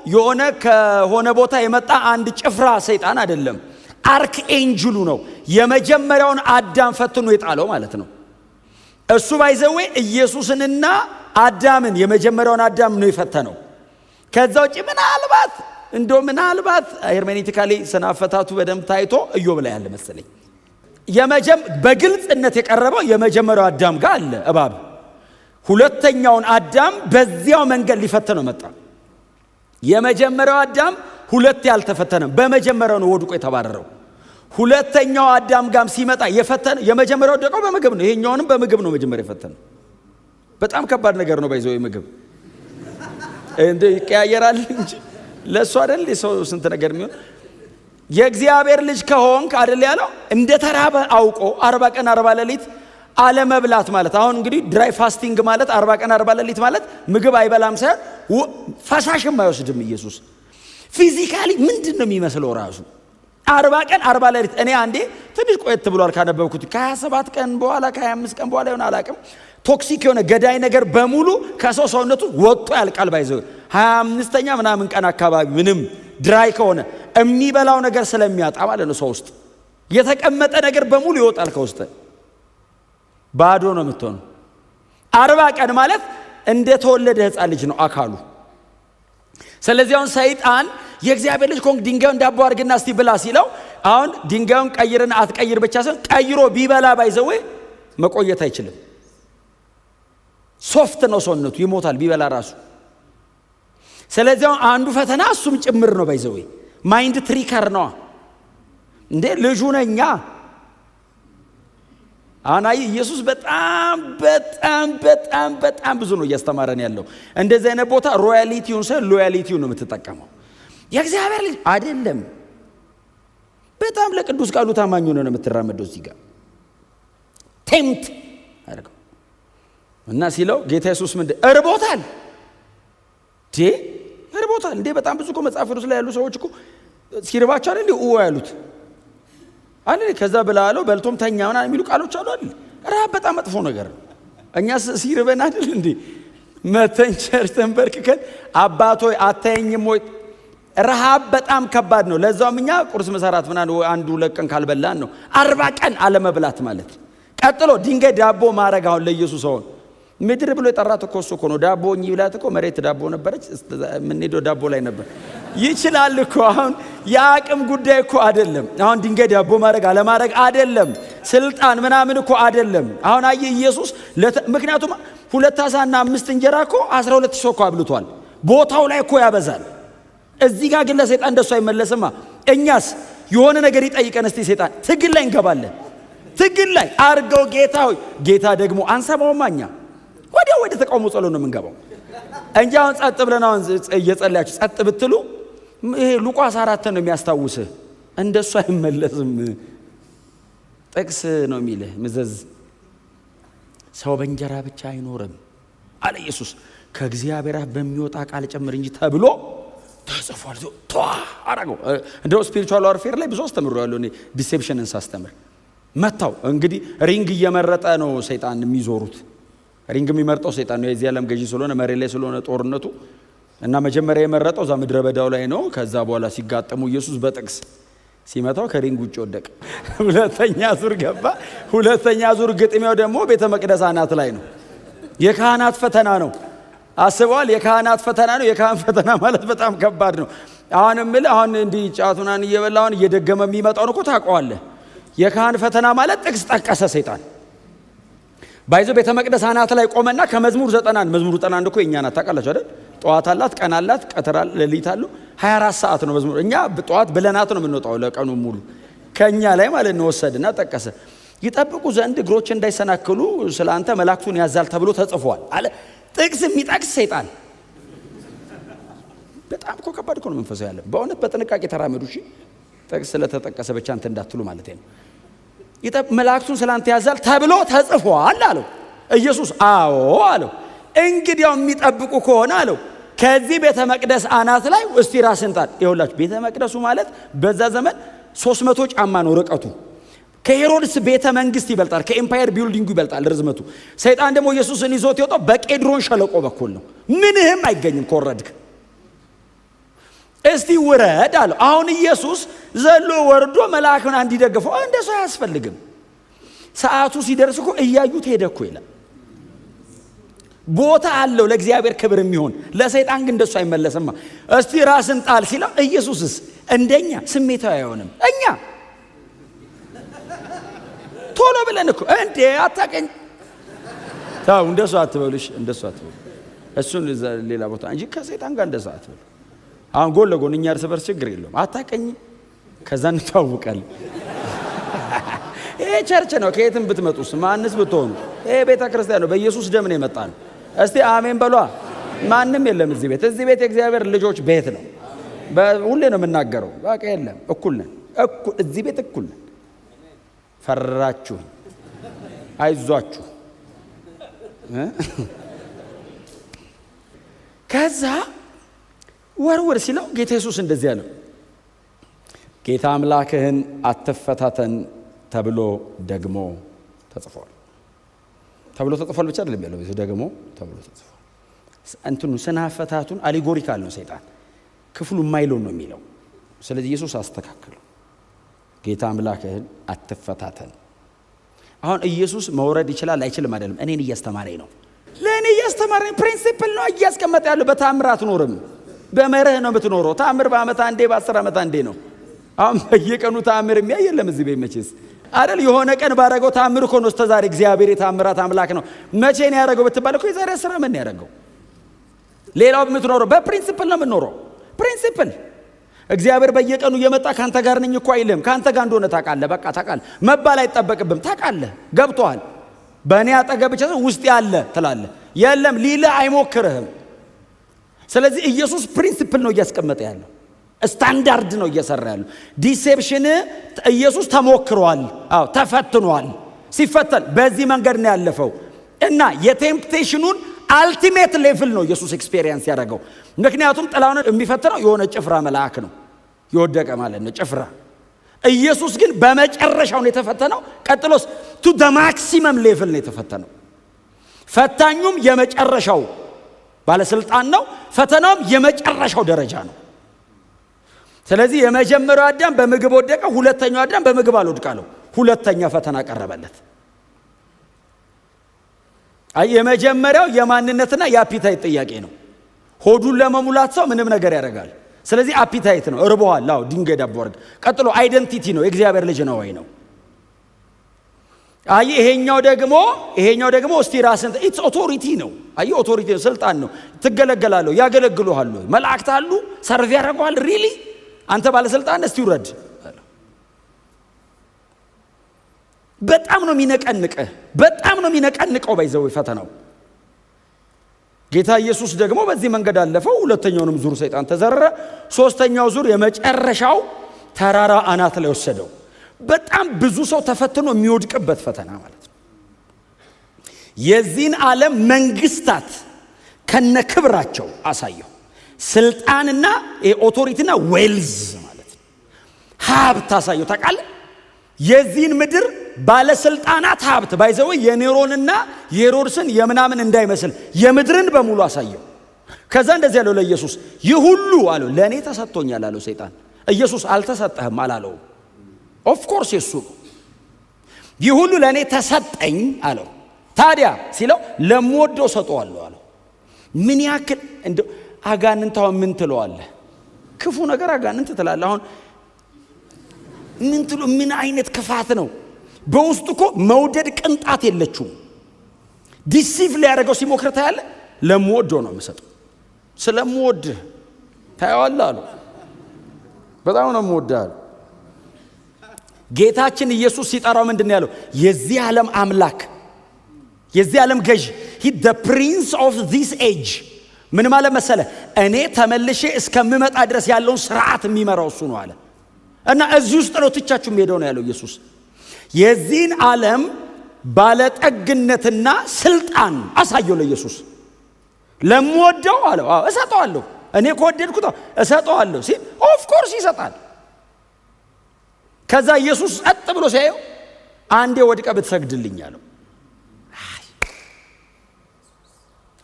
የሆነ ከሆነ ቦታ የመጣ አንድ ጭፍራ ሰይጣን አይደለም፣ አርክ ኤንጅሉ ነው። የመጀመሪያውን አዳም ፈትኖ የጣለው ማለት ነው። እሱ ባይዘዌ ኢየሱስንና አዳምን የመጀመሪያውን አዳም ነው የፈተነው። ከዛ ውጪ ምናልባት ሄርሜኔቲካሊ ስናፈታቱ በደንብ ታይቶ ኢዮብ ላይ ያለ መሰለኝ በግልጽነት የቀረበው የመጀመሪያው አዳም ጋር አለ እባብ። ሁለተኛውን አዳም በዚያው መንገድ ሊፈተነው መጣ። የመጀመሪያው አዳም ሁለት ያልተፈተነም፣ በመጀመሪያው ነው ወድቆ የተባረረው። ሁለተኛው አዳም ጋም ሲመጣ የፈተነ የመጀመሪያው ደቀው በምግብ ነው። ይሄኛውንም በምግብ ነው መጀመሪያ የፈተነው። በጣም ከባድ ነገር ነው ባይዘው ምግብ እንደ ይቀያየራል እንጂ ለሱ አይደል ሰው ስንት ነገር የሚሆን። የእግዚአብሔር ልጅ ከሆንክ አይደል ያለው እንደ ተራበ አውቆ 40 ቀን 40 ሌሊት አለመብላት ማለት። አሁን እንግዲህ ድራይ ፋስቲንግ ማለት 40 ቀን 40 ሌሊት ማለት ምግብ አይበላም ሳይሆን ፈሳሽም አይወስድም ኢየሱስ። ፊዚካሊ ምንድን ነው የሚመስለው ራሱ 40 ቀን 40 ሌሊት። እኔ አንዴ ትንሽ ቆየት ብሏል ካነበብኩት ከ27 ቀን በኋላ ከ25 ቀን በኋላ ይሆን አላቅም፣ ቶክሲክ የሆነ ገዳይ ነገር በሙሉ ከሰው ሰውነቱ ወጥቶ ያልቃል። ባይዘው 25ኛ ምናምን ቀን አካባቢ ምንም ድራይ ከሆነ የሚበላው ነገር ስለሚያጣ ማለት ነው። ሰው ውስጥ የተቀመጠ ነገር በሙሉ ይወጣል ከውስጥ፣ ባዶ ነው የምትሆነው። 40 ቀን ማለት እንደተወለደ ሕፃን ልጅ ነው አካሉ። ስለዚህ አሁን ሰይጣን የእግዚአብሔር ልጅ ከሆንክ ድንጋዩን ዳቦ አድርግና እስቲ ብላ ሲለው አሁን ድንጋዩን ቀይርና አትቀይር ብቻ ሳይሆን ቀይሮ ቢበላ ባይዘው መቆየት አይችልም። ሶፍት ነው ሰውነቱ፣ ይሞታል ቢበላ ራሱ። ስለዚህ አንዱ ፈተና እሱም ጭምር ነው ባይዘው ማይንድ ትሪከር ነው እንዴ ልጁ ነኛ። አሁን ኢየሱስ በጣም ብዙ ነው እያስተማረን ያለው። እንደዚህ አይነት ቦታ ሮያሊቲውን ሳይሆን ሎያሊቲውን ነው የምትጠቀመው። የእግዚአብሔር ልጅ አይደለም፣ በጣም ለቅዱስ ቃሉ ታማኝ ሆነ ነው የምትራመደው። እዚህ ጋር ቴምት አድርገው እና ሲለው ጌታ ኢየሱስ ምንድን እርቦታል እንዴ? በጣም ብዙ እኮ መጽሐፍ ቅዱስ ላይ ያሉ ሰዎች እኮ ሲርባቸው አይደል ያሉት አይደል? ከዛ ብላለው በልቶም ተኛ ምናምን የሚሉ ቃሎች አሉ አይደል? ረሃብ በጣም መጥፎ ነገር ነው። እኛ ሲርበን አይደል እንዴ መተን ቸርች ተንበርክከን አባቶ አታየኝም ወይ? ረሃብ በጣም ከባድ ነው። ለዛውም እኛ ቁርስ መሰራት ምናምን አንዱ ለቀን ካልበላን ነው 40 ቀን አለመብላት ማለት። ቀጥሎ ድንጋይ ዳቦ ማረግ አሁን ለኢየሱስ አሁን ምድር ብሎ የጠራት እኮ እሱ እኮ ነው። ዳቦኝ ይብላት እኮ መሬት ዳቦ ነበረች። ምን ሄዶ ዳቦ ላይ ነበር። ይችላል እኮ አሁን የአቅም ጉዳይ እኮ አይደለም። አሁን ድንጋይ ዳቦ ማድረግ አለማድረግ አይደለም። ስልጣን ምናምን እኮ አይደለም። አሁን አየህ ኢየሱስ ምክንያቱም 2 ዓሣና 5 እንጀራ እኮ 12 ሰው እኮ አብልቷል። ቦታው ላይ እኮ ያበዛል። እዚህ ጋር ግን ለሰይጣን እንደሱ አይመለስማ። እኛስ የሆነ ነገር ይጠይቀን እስቲ ሰይጣን ትግል ላይ እንገባለን። ትግል ላይ አርገው ጌታ ሆይ ጌታ ደግሞ አንሰማውማኛ ወዲያው ወደ ተቃውሞ ጸሎት ነው የምንገባው እንጂ አሁን ጸጥ ብለን አሁን እየጸለያችሁ ጸጥ ብትሉ ይሄ ሉቃስ 4 ነው የሚያስታውስህ። እንደሱ አይመለስም። ጥቅስ ነው የሚልህ ምዘዝ ሰው በእንጀራ ብቻ አይኖርም አለ ኢየሱስ ከእግዚአብሔር አፍ በሚወጣ ቃል ጨምር እንጂ ተብሎ ተጽፏል። ቷ አረገው እንደው ስፒሪቹዋል ዋርፌር ላይ ብዙ አስተምሬዋለሁ እኔ ዲሴፕሽንን ሳስተምር መታው። እንግዲህ ሪንግ እየመረጠ ነው ሰይጣን የሚዞሩት። ሪንግ የሚመርጠው ሰይጣን ነው። የዚህ ዓለም ገዢ ስለሆነ መሬት ላይ ስለሆነ ጦርነቱ እና መጀመሪያ የመረጠው እዛ ምድረ በዳው ላይ ነው። ከዛ በኋላ ሲጋጠሙ ኢየሱስ በጥቅስ ሲመታው ከሪንግ ውጭ ወደቀ። ሁለተኛ ዙር ገባ። ሁለተኛ ዙር ግጥሚያው ደግሞ ቤተ መቅደስ አናት ላይ ነው። የካህናት ፈተና ነው። አስበዋል። የካህናት ፈተና ነው። የካህን ፈተና ማለት በጣም ከባድ ነው። አሁንም አሁን እንዲህ ጫቱናን እየበላውን እየደገመ የሚመጣውን እኮ ታውቀዋለህ። የካህን ፈተና ማለት ጥቅስ ጠቀሰ ሰይጣን ባይዞ ቤተ መቅደስ አናት ላይ ቆመና ከመዝሙር 90 መዝሙር 91 እኮ የኛ ናት ታውቃላችሁ አይደል? ጠዋት አላት፣ ቀን አላት፣ ቀትር ሌሊት አሉ። 24 ሰዓት ነው መዝሙር። እኛ ጠዋት ብለናት ነው የምንወጣው ለቀኑ ሙሉ ከኛ ላይ ማለት ነው። ወሰድና ጠቀሰ ይጠብቁ ዘንድ እግሮች እንዳይሰናክሉ ስለአንተ መላእክቱን ያዛል ተብሎ ተጽፏል አለ። ጥቅስ የሚጠቅስ ሰይጣን በጣም እኮ ከባድ እኮ ነው መንፈሳዊ ያለ። በእውነት በጥንቃቄ ተራመዱ እሺ። ጥቅስ ስለተጠቀሰ ብቻ እንት እንዳትሉ ማለት ነው። መላእክቱን ስላንተ ያዛል ተብሎ ተጽፏል አለው ኢየሱስ። አዎ አለው። እንግዲያው የሚጠብቁ ከሆነ አለው ከዚህ ቤተ መቅደስ አናት ላይ እስቲ ራስን ጣል። ይኸውላችሁ ቤተ መቅደሱ ማለት በዛ ዘመን 300 ጫማ ነው ርቀቱ። ከሄሮድስ ቤተ መንግስት ይበልጣል። ከኤምፓየር ቢልዲንጉ ይበልጣል ርዝመቱ። ሰይጣን ደግሞ ኢየሱስን ይዞት የወጣው በቄድሮን ሸለቆ በኩል ነው። ምንህም አይገኝም ከወረድክ። እስቲ ውረድ አለው። አሁን ኢየሱስ ዘሎ ወርዶ መልአክን እንዲደግፈው እንደሱ አያስፈልግም። ሰዓቱ ሲደርስ እኮ እያዩት ሄደ እኮ ይላል። ቦታ አለው ለእግዚአብሔር ክብር የሚሆን። ለሰይጣን ግን እንደሱ አይመለስማ። እስቲ ራስን ጣል ሲለው ኢየሱስስ እንደኛ ስሜታዊ አይሆንም። እኛ ቶሎ ብለን እኮ እንዴ አታቀኝ ታው እንደሱ አትበሉሽ፣ እንደሱ አትበሉ። እሱን ሌላ ቦታ እንጂ ከሰይጣን ጋር እንደሱ አትበሉ። አሁን ጎን ለጎን እኛ እርስ በርስ ችግር የለውም። አታቀኝ ከዛ እንተዋወቃለን። ይሄ ቸርች ነው። ከየትም ብትመጡስ ማንስ ብትሆኑ ይሄ ቤተ ክርስቲያን ነው። በኢየሱስ ደም ነው የመጣ ነው። እስቲ አሜን በሏ። ማንም የለም እዚህ ቤት። እዚህ ቤት የእግዚአብሔር ልጆች ቤት ነው። ሁሌ ነው የምናገረው። በቃ የለም እኩል ነን። እዚህ ቤት እኩል ነን። ፈራችሁ አይዟችሁ። ከዛ ወርወር ሲለው ጌታ ኢየሱስ እንደዚህ ያለው ጌታ አምላክህን አትፈታተን ተብሎ ደግሞ ተጽፏል። ተብሎ ተጽፏል ብቻ አይደለም ያለው ደግሞ ተብሎ ተጽፏል። እንትኑ ስናፈታቱን አሌጎሪካል ነው። ሰይጣን ክፍሉ የማይለው ነው የሚለው። ስለዚህ ኢየሱስ አስተካክለው ጌታ አምላክህን አትፈታተን። አሁን ኢየሱስ መውረድ ይችላል አይችልም አይደለም። እኔን እያስተማረኝ ነው። ለእኔ እያስተማረኝ ፕሪንሲፕል ነው እያስቀመጠ ያለው። በታምር አትኖርም፣ በመርህ ነው የምትኖረው። ታምር በአመት አንዴ በ10 ዓመት አንዴ ነው። አሁን በየቀኑ ታምር የሚያይ የለም እዚህ ቤት መቼስ አይደል? የሆነ ቀን ባረገው ታምር እኮ ነው እስከዛሬ እግዚአብሔር የታምራት አምላክ ነው። መቼ ነው ያደረገው ብትባል እኮ የዛሬ 10 ዓመት ነው ያደረገው። ሌላው የምትኖረው በፕሪንሲፕል ነው የምትኖረው። ፕሪንሲፕል እግዚአብሔር በየቀኑ እየመጣ ካንተ ጋር ነኝ እኮ አይልም። ካንተ ጋር እንደሆነ ታውቃለህ። በቃ ታውቃለህ። መባል አይጠበቅብም። ታውቃለህ፣ ገብቶሃል። በእኔ አጠገብ ብቻ ውስጥ ያለ ትላለህ። የለም ሊልህ አይሞክርህም። ስለዚህ ኢየሱስ ፕሪንሲፕል ነው እያስቀመጠ ያለው። ስታንዳርድ ነው እየሰራ ያለው። ዲሴፕሽን ኢየሱስ ተሞክሯል። አዎ ተፈትኗል። ሲፈተን በዚህ መንገድ ነው ያለፈው እና የቴምፕቴሽኑን አልቲሜት ሌቭል ነው ኢየሱስ ኤክስፔሪየንስ ያደረገው። ምክንያቱም ጥላውን የሚፈትነው የሆነ ጭፍራ መልአክ ነው የወደቀ ማለት ነው ጭፍራ። ኢየሱስ ግን በመጨረሻው ነው የተፈተነው። ቀጥሎስ ቱ ዘ ማክሲመም ሌቭል ነው የተፈተነው። ፈታኙም የመጨረሻው ባለስልጣን ነው፣ ፈተናውም የመጨረሻው ደረጃ ነው። ስለዚህ የመጀመሪያው አዳም በምግብ ወደቀ፣ ሁለተኛው አዳም በምግብ አልወድቃለው። ሁለተኛ ፈተና ቀረበለት። የመጀመሪያው የማንነትና የአፒታይት ጥያቄ ነው። ሆዱን ለመሙላት ሰው ምንም ነገር ያደርጋል። ስለዚህ አፒታይት ነው፣ እርቦሃል። አዎ ድንጋይ ዳቦ አድርግ። ቀጥሎ አይደንቲቲ ነው፣ የእግዚአብሔር ልጅ ነው ወይ ነው። ይሄኛው ደግሞ እስቲ ራስን ኢትስ ኦቶሪቲ ነው። ኦቶሪቲ ነው፣ ስልጣን ነው። ትገለገላለህ፣ ያገለግሉሃል። መላእክት አሉ፣ ሰርቭ ያደርጉሃል። ሪሊ አንተ ባለስልጣን እስቲ ውረድ። በጣም ነው የሚነቀንቀው ባይዘው ፈተናው። ጌታ ኢየሱስ ደግሞ በዚህ መንገድ አለፈው። ሁለተኛውንም ዙር ሰይጣን ተዘረረ። ሶስተኛው ዙር የመጨረሻው ተራራ አናት ላይ ወሰደው። በጣም ብዙ ሰው ተፈትኖ የሚወድቅበት ፈተና ማለት ነው። የዚህን ዓለም መንግስታት ከነክብራቸው አሳየው። ስልጣንና ኦቶሪቲና ዌልዝ ማለት ነው፣ ሀብት አሳየው። ታውቃለህ? የዚህን ምድር ባለስልጣናት ሀብት ባይዘው የኔሮንና የሄሮድስን የምናምን እንዳይመስል የምድርን በሙሉ አሳየው። ከዛ እንደዚህ ያለው ለኢየሱስ ይህ ሁሉ አለው ለኔ ተሰጥቶኛል አለው ሰይጣን። ኢየሱስ አልተሰጠህም አላለው። ኦፍ ኮርስ የሱ ይህ ሁሉ ለኔ ተሰጠኝ አለው። ታዲያ ሲለው ለምወደው ሰጠዋለሁ አለው። ምን ያክል እንደው አጋንንታው ምን ትለዋለህ? ክፉ ነገር አጋንንት ትላለህ። አሁን ምን አይነት ክፋት ነው? በውስጡ እኮ መውደድ ቅንጣት የለችውም። ዲሲቭ ሊያደርገው ሲሞክር ታያለህ። ለምወደው ነው የምሰጠው፣ ስለምወድህ ታየዋለህ አሉ። በጣም ነው የምወድህ አሉ። ጌታችን ኢየሱስ ሲጠራው ምንድን ነው ያለው? የዚህ ዓለም አምላክ፣ የዚህ ዓለም ገዥ፣ the prince of this age። ምን ማለት መሰለ? እኔ ተመልሼ እስከምመጣ ድረስ ያለውን ስርዓት የሚመራው እሱ ነው አለ። እና እዚህ ውስጥ ነው ትቻችሁ ሄደው ነው ያለው ኢየሱስ። የዚህን ዓለም ባለጠግነትና ስልጣን አሳየው ለኢየሱስ። ለምወደው አለው እሰጠዋለሁ፣ እኔ ከወደድኩት እሰጠዋለሁ ሲል ኦፍ ኮርስ ይሰጣል። ከዛ ኢየሱስ ጸጥ ብሎ ሲያየው አንዴ ወድቀ ብትሰግድልኝ አለው።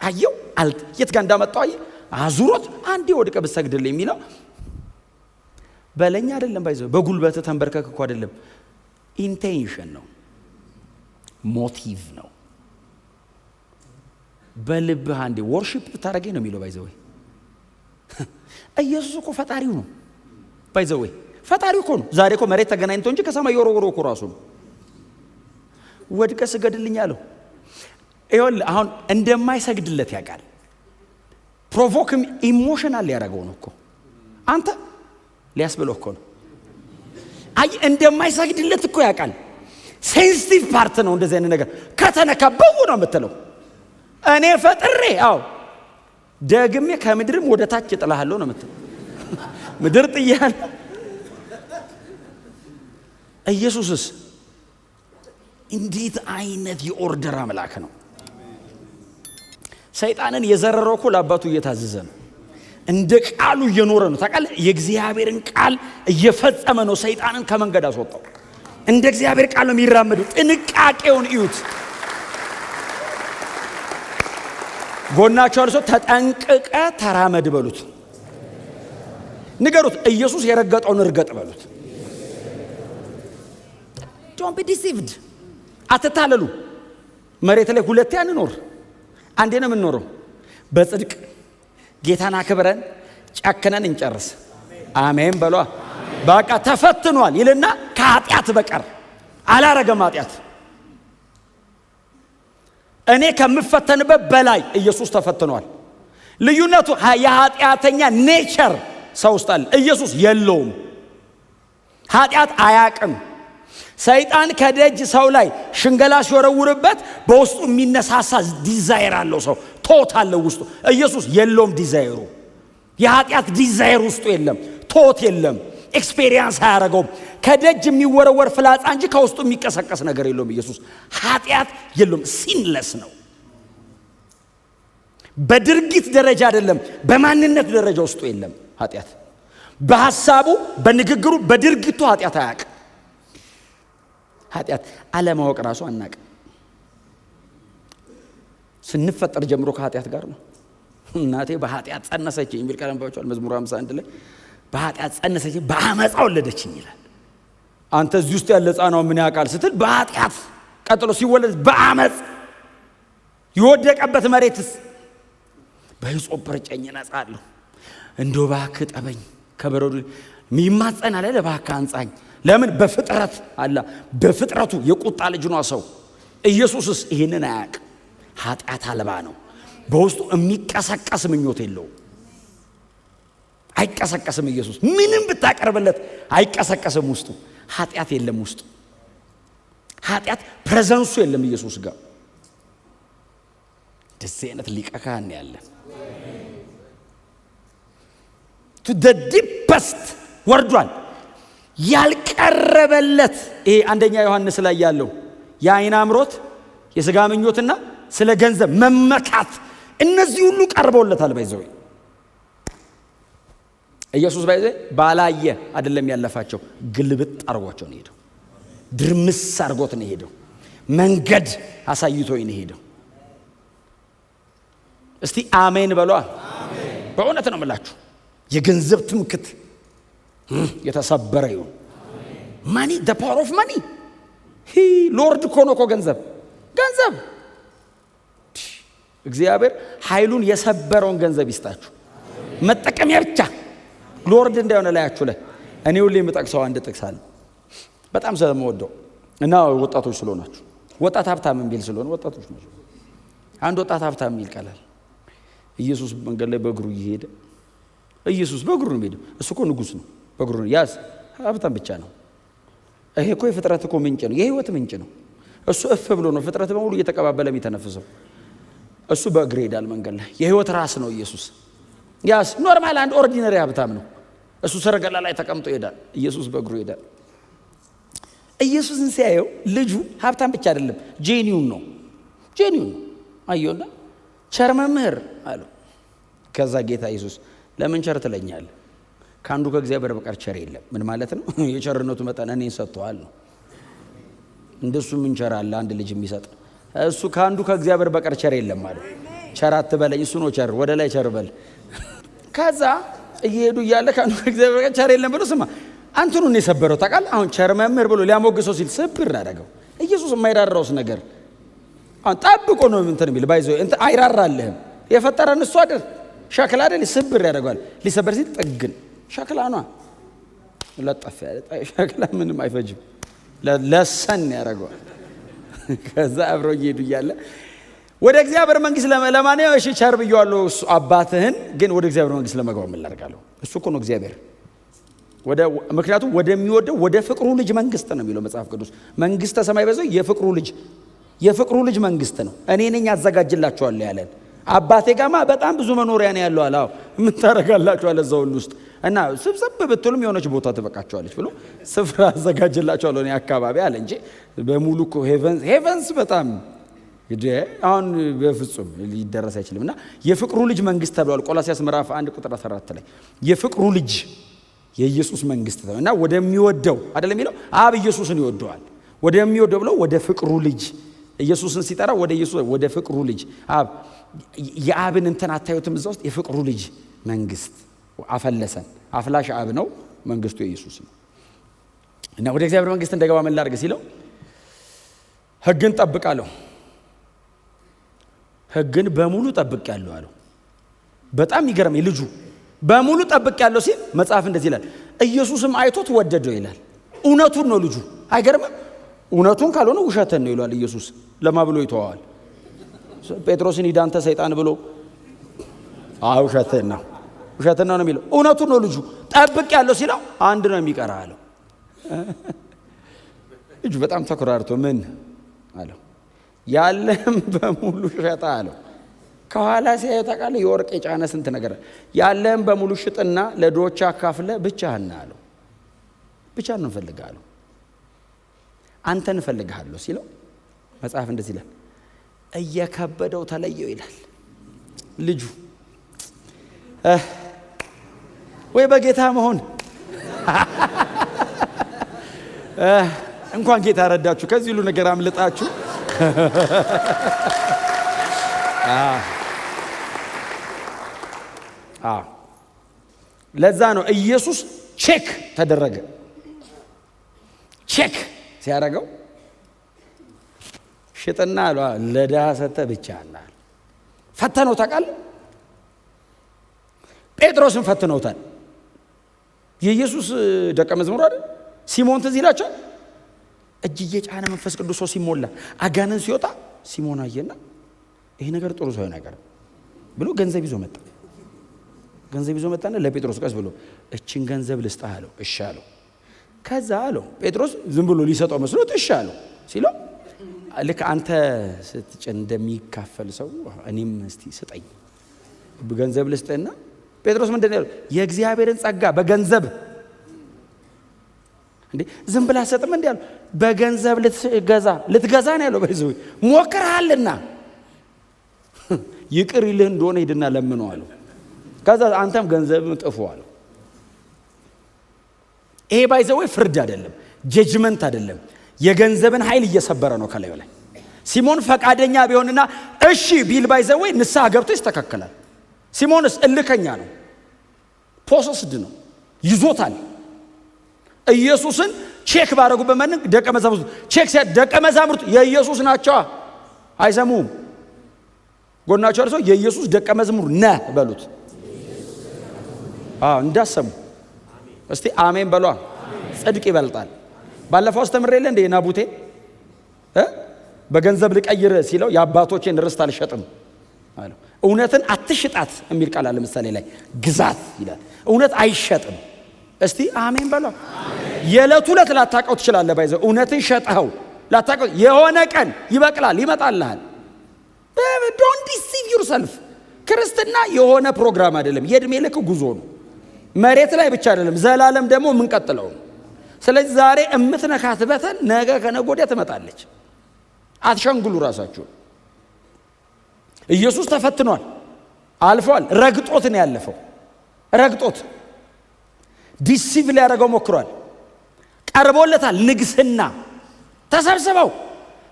አየው የት ጋር እንዳመጣው አዙሮት አንዴ ወድቀ ብትሰግድልኝ የሚለው በለኛ አይደለም፣ ባይዘው በጉልበት ተንበርከክ እኮ አይደለም። ኢንቴንሽን ነው፣ ሞቲቭ ነው። በልብህ አንዴ ወርሺፕ ብታረገኝ ነው የሚለው ባይዘው። ኢየሱስ እኮ ፈጣሪው ነው ባይዘው፣ ፈጣሪው እኮ ነው። ዛሬ እኮ መሬት ተገናኝቶ እንጂ ከሰማይ ወሮወሮ እኮ ራሱ ነው። ወድቀ ስገድልኝ አለው። ይኸውልህ አሁን እንደማይሰግድለት ያውቃል። ፕሮቮክም ኢሞሽናል ሊያደርገው ነው እኮ አንተ ሊያስብለው እኮ ነው። እንደማይሰግድለት እኮ ያውቃል። ሴንሲቲቭ ፓርት ነው። እንደዚህ አይነት ነገር ከተነካበው ነው የምትለው። እኔ ፈጥሬ ደግሜ ከምድርም ወደ ታች እጥልሃለሁ ነው የምትለው። ምድር ጥያለሁ። ኢየሱስስ እንዴት አይነት የኦርደር አምላክ ነው! ሰይጣንን የዘረረው እኮ ለአባቱ እየታዘዘ ነው። እንደ ቃሉ እየኖረ ነው። ታውቃለህ? የእግዚአብሔርን ቃል እየፈጸመ ነው። ሰይጣንን ከመንገድ አስወጣው። እንደ እግዚአብሔር ቃል ነው የሚራመደው። ጥንቃቄውን እዩት። ጎናቸው አልሶ ተጠንቅቀ ተራመድ በሉት፣ ንገሩት። ኢየሱስ የረገጠውን እርገጥ በሉት። ዶንት ቢ ዲሲቭድ። አትታለሉ። መሬት ላይ ሁለቴ አንኖር፣ አንዴ ነው የምንኖረው። በጽድቅ ጌታን አክብረን ጨክነን እንጨርስ። አሜን በሏ። በቃ ተፈትኗል ይልና ከኃጢአት በቀር አላረገም ኃጢአት። እኔ ከምፈተንበት በላይ ኢየሱስ ተፈትኗል። ልዩነቱ የኃጢአተኛ ኔቸር ሰው ውስጥ አለ፣ ኢየሱስ የለውም። ኃጢአት አያቅም። ሰይጣን ከደጅ ሰው ላይ ሽንገላ ሲወረውርበት በውስጡ የሚነሳሳ ዲዛይር አለው። ሰው ቶት አለው ውስጡ። ኢየሱስ የለውም ዲዛይሩ። የኃጢአት ዲዛይር ውስጡ የለም። ቶት የለም። ኤክስፔሪየንስ አያረገውም። ከደጅ የሚወረወር ፍላጻ እንጂ ከውስጡ የሚቀሰቀስ ነገር የለውም። ኢየሱስ ኃጢአት የለውም። ሲንለስ ነው። በድርጊት ደረጃ አይደለም፣ በማንነት ደረጃ ውስጡ የለም ኃጢአት። በሐሳቡ፣ በንግግሩ፣ በድርጊቱ ኃጢአት አያውቅም። ኃጢአት አለማወቅ ራሱ አናውቅም። ስንፈጠር ጀምሮ ከኃጢአት ጋር ነው። እናቴ በኃጢአት ጸነሰችኝ የሚል ቃል አንብባችኋል? መዝሙር 51 ላይ በኃጢአት ጸነሰችኝ በአመፃ ወለደችኝ ይላል። አንተ እዚህ ውስጥ ያለ ሕፃናው ምን ያውቃል ስትል በኃጢአት፣ ቀጥሎ ሲወለድ በአመፅ። የወደቀበት መሬትስ በሂሶጵ ረጨኝ እነጻለሁ። እንደው እባክህ ጠበኝ ከበረዶ የሚማጸን አለ እባክህ አንጻኝ። ለምን በፍጥረት አላ በፍጥረቱ የቁጣ ልጅ ነው ሰው። ኢየሱስስ ይሄንን አያውቅም። ኃጢአት አልባ ነው። በውስጡ የሚቀሰቀስ ምኞት የለው። አይቀሰቀስም። ኢየሱስ ምንም ብታቀርብለት አይቀሰቀስም። ውስጡ ኃጢአት የለም። ውስጡ ኃጢአት ፕሬዘንሱ የለም ኢየሱስ ጋር። እንደዚህ አይነት ሊቀ ካህን ያለን to the deepest ወርዷል። ያልቀረበለት ይሄ አንደኛ ዮሐንስ ላይ ያለው የዓይን አምሮት፣ የሥጋ ምኞትና ስለ ገንዘብ መመካት እነዚህ ሁሉ ቀርበውለታል። ባይዘው ኢየሱስ ባይዘው ባላየ አይደለም ያለፋቸው፣ ግልብጥ አርጓቸው ነው ሄደው። ድርምስ አርጎት ነው ሄደው። መንገድ አሳይቶኝ ነው ሄደው። እስቲ አሜን በሏ። በእውነት ነው የምላችሁ። የገንዘብ ትምክት የተሰበረ ይሁን። ማኒ the power of money ሎርድ እኮ ነው እኮ ገንዘብ እግዚአብሔር ኃይሉን የሰበረውን ገንዘብ ይስጣችሁ። መጠቀሚያ ብቻ ሎርድ እንዳይሆነ ላያችሁ ላይ እኔ ሁሌ የምጠቅሰው አንድ ጥቅስ አለ በጣም ስለምወደው እና ወጣቶች ስለሆናችሁ ወጣት ሀብታም የሚል ስለሆነ ወጣቶች ናቸው። አንድ ወጣት ሀብታም የሚል ቃላል ኢየሱስ መንገድ ላይ በእግሩ እየሄደ ኢየሱስ በእግሩ ነው የሚሄደው። እሱ እኮ ንጉሥ ነው። በእግሩ ነው ያዝ ሀብታም ብቻ ነው። ይሄ እኮ የፍጥረት እኮ ምንጭ ነው። የህይወት ምንጭ ነው። እሱ እፍ ብሎ ነው ፍጥረት በሙሉ እየተቀባበለ የሚተነፍሰው። እሱ በእግር ይሄዳል መንገድ ላይ። የህይወት ራስ ነው ኢየሱስ። ያስ ኖርማል አንድ ኦርዲነሪ ሀብታም ነው። እሱ ሰረገላ ላይ ተቀምጦ ይሄዳል። ኢየሱስ በእግሩ ይሄዳል። ኢየሱስን ሲያየው ልጁ ሀብታም ብቻ አይደለም፣ ጄኒውን ነው። አየውና ቸር መምህር አለው። ከዛ ጌታ ኢየሱስ ለምን ቸር ትለኛለህ? ከአንዱ ከእግዚአብሔር በቀር ቸር የለም። ምን ማለት ነው? የቸርነቱ መጠን እኔን ሰጥቷል ነው። እንደሱ ምን ቸር አለ አንድ ልጅ የሚሰጥ? እሱ ከአንዱ ከእግዚአብሔር በቀር ቸር የለም ማለት። ቸር አትበለኝ፣ እሱ ነው ቸር። ወደ ላይ ቸር በል። ከዛ እየሄዱ እያለ ከአንዱ ከእግዚአብሔር በቀር ቸር የለም ብሎ ስማ አንተኑን የሰበረው ታውቃለህ። አሁን ቸር መምህር ብሎ ሊያሞግሰው ሲል ስብር አደረገው። ኢየሱስ የማይራራውስ ነገር አሁን ጠብቆ ነው እንትን የሚል ባይዘው እንትን አይራራልህም። የፈጠረን እሱ አይደል? ሸክላ አይደል? ስብር ያደርገዋል። ሊሰበር ሲል ጥግን ሸክላ ነው ለጠፍ ያለ ሸክላ ምንም አይፈጅም። ለሰን ያደርገዋል። ከዛ አብረው እየሄዱ እያለ ወደ እግዚአብሔር መንግሥት ለማንኛው እሺ ቸር ብየዋለሁ እሱ አባትህን፣ ግን ወደ እግዚአብሔር መንግሥት ለመግባት ምን ላድርጋለሁ? እሱ እኮ ነው እግዚአብሔር። ምክንያቱም ወደሚወደው ወደ ፍቅሩ ልጅ መንግሥት ነው የሚለው መጽሐፍ ቅዱስ። መንግሥተ ሰማይ በዛው የፍቅሩ ልጅ መንግሥት ነው። እኔ ነኝ አዘጋጅላችኋለሁ ያለን። አባቴ ጋማ በጣም ብዙ መኖሪያ ነው ያለው አለ። ምን ታረጋላችሁ አለ እዛው ውስጥ እና ስብሰብ ብትሉም የሆነች ቦታ ትበቃችኋለች ብሎ ስፍራ አዘጋጅላችኋለሁ እኔ አካባቢ አለ እንጂ በሙሉ እኮ ሄቨንስ በጣም አሁን በፍጹም ሊደረስ አይችልም። እና የፍቅሩ ልጅ መንግሥት ተብሏል። ቆላስይስ ምዕራፍ 1 ቁጥር 14 ላይ የፍቅሩ ልጅ የኢየሱስ መንግሥት እና ወደሚወደው አይደለም የሚለው አብ ኢየሱስን ይወደዋል። ወደሚወደው ብለው ወደ ፍቅሩ ልጅ ኢየሱስን ሲጠራ ወደ ፍቅሩ ልጅ አብ የአብን እንትን አታዩትም? እዛ ውስጥ የፍቅሩ ልጅ መንግሥት አፈለሰን። አፍላሽ አብ ነው፣ መንግሥቱ የኢየሱስ ነው። እና ወደ እግዚአብሔር መንግሥት እንደገባ ምን ላድርግ ሲለው ሕግን ጠብቃለሁ፣ ሕግን በሙሉ ጠብቄያለሁ አለው። በጣም ይገርም። ልጁ በሙሉ ጠብቄያለሁ ሲል መጽሐፍ እንደዚህ ይላል፣ ኢየሱስም አይቶት ወደደው ይላል። እውነቱን ነው ልጁ። አይገርምም? እውነቱን ካልሆነ ውሸትን ነው ይሏል ኢየሱስ። ለማ ብሎ ይተዋዋል? ጴጥሮስን ሂድ አንተ ሰይጣን ብሎ ውሸትን ነው የሚለው። እውነቱን ነው ልጁ። ጠብቄያለሁ ሲለው አንድ ነው የሚቀራ አለው። ልጁ በጣም ተኮራርቶ ምን አለው? ያለም በሙሉ ሽጣ አለው። ከኋላ ሲያየው ታውቃለህ የወርቅ የጫነ ስንት ነገር ያለም በሙሉ ሽጥና ለድሆች አካፍለ ብቻህን አለው። ብቻህን እንፈልጋለሁ፣ አንተን እንፈልግሃለሁ ሲለው መጽሐፍ እንደዚህ ይላል፣ እየከበደው ተለየው ይላል። ልጁ ወይ በጌታ መሆን እንኳን ጌታ ረዳችሁ፣ ከዚህ ሁሉ ነገር አምልጣችሁ ለዛ ነው ኢየሱስ ቼክ ተደረገ። ቼክ ሲያደርገው ሽጥና ለድሃ ሰጥተህ ብቻ አለ። ፈተነው ታውቃለህ። ጴጥሮስን ፈትነውታል። የኢየሱስ ደቀ መዝሙር አይደል? ሲሞን ትዝ ይላችኋል። እጅ እየጫነ መንፈስ ቅዱስ ሰው ሲሞላ አጋንንት ሲወጣ ሲሞን አየና ይሄ ነገር ጥሩ ሰው አይናገር ብሎ ገንዘብ ይዞ መጣ። ገንዘብ ይዞ መጣና ለጴጥሮስ ቀስ ብሎ እቺን ገንዘብ ልስጥህ አለው። እሺ አለው። ከዛ አለው ጴጥሮስ ዝም ብሎ ሊሰጠው መስሎት እሺ አለው። ሲለው ልክ አንተ ስትጭን እንደሚካፈል ሰው እኔም እስቲ ስጠኝ ገንዘብ ልስጥህና ጴጥሮስ ምንድነው ያለው? የእግዚአብሔርን ጸጋ በገንዘብ እንዴ ዝም ብላ ሰጥም እንዴ ያለው? በገንዘብ ልትገዛ ነው ያለው። በይዘው ሞክረሃልና ይቅር ይልህ እንደሆነ ሂድና ለምነው አለው። ከዛ አንተም ገንዘብ ጥፉ አለው። ይሄ ባይዘው ፍርድ አይደለም፣ ጀጅመንት አይደለም። የገንዘብን ኃይል እየሰበረ ነው ከላይ ላይ። ሲሞን ፈቃደኛ ቢሆንና እሺ ቢል ባይዘው ንስሐ ገብቶ ይስተካከላል። ሲሞንስ እልከኛ ነው፣ ፖሰስድ ነው፣ ይዞታል። ኢየሱስን ቼክ ባረጉበት ማን ደቀ መዛሙርቱ ቼክ ሲያ ደቀ መዛሙርቱ የኢየሱስ ናቸው አይሰሙም። ጎናቸው አርሶ የኢየሱስ ደቀ መዝሙር ነህ በሉት። እንዳሰሙ እስቲ አሜን በሏ። ጽድቅ ይበልጣል። ባለፈው አስተምሬለ እንደ ናቡቴ በገንዘብ ልቀይር ሲለው የአባቶቼን ርስት አልሸጥም አለው። እውነትን አትሽጣት የሚል ቃል አለ ምሳሌ ላይ፣ ግዛት ይላል። እውነት አይሸጥም። እስቲ አሜን በሏ። የዕለት ዕለት ላታቀው ትችላለህ። ባይዘው እውነትን ሸጠኸው ላታቀው የሆነ ቀን ይበቅላል፣ ይመጣልሃል። ዶንት ዲሲቭ ዩርሰልፍ። ክርስትና የሆነ ፕሮግራም አይደለም፣ የእድሜ ልክ ጉዞ ነው። መሬት ላይ ብቻ አይደለም፣ ዘላለም ደግሞ የምንቀጥለው። ስለዚህ ዛሬ እምትነካት በተን ነገ ከነገ ወዲያ ትመጣለች። አትሸንግሉ ራሳችሁ። ኢየሱስ ተፈትኗል፣ አልፏል። ረግጦት ነው ያለፈው። ረግጦት ዲሲቭ ሊያደርገው ሞክሯል። ቀርቦለታል ንግስና። ተሰብስበው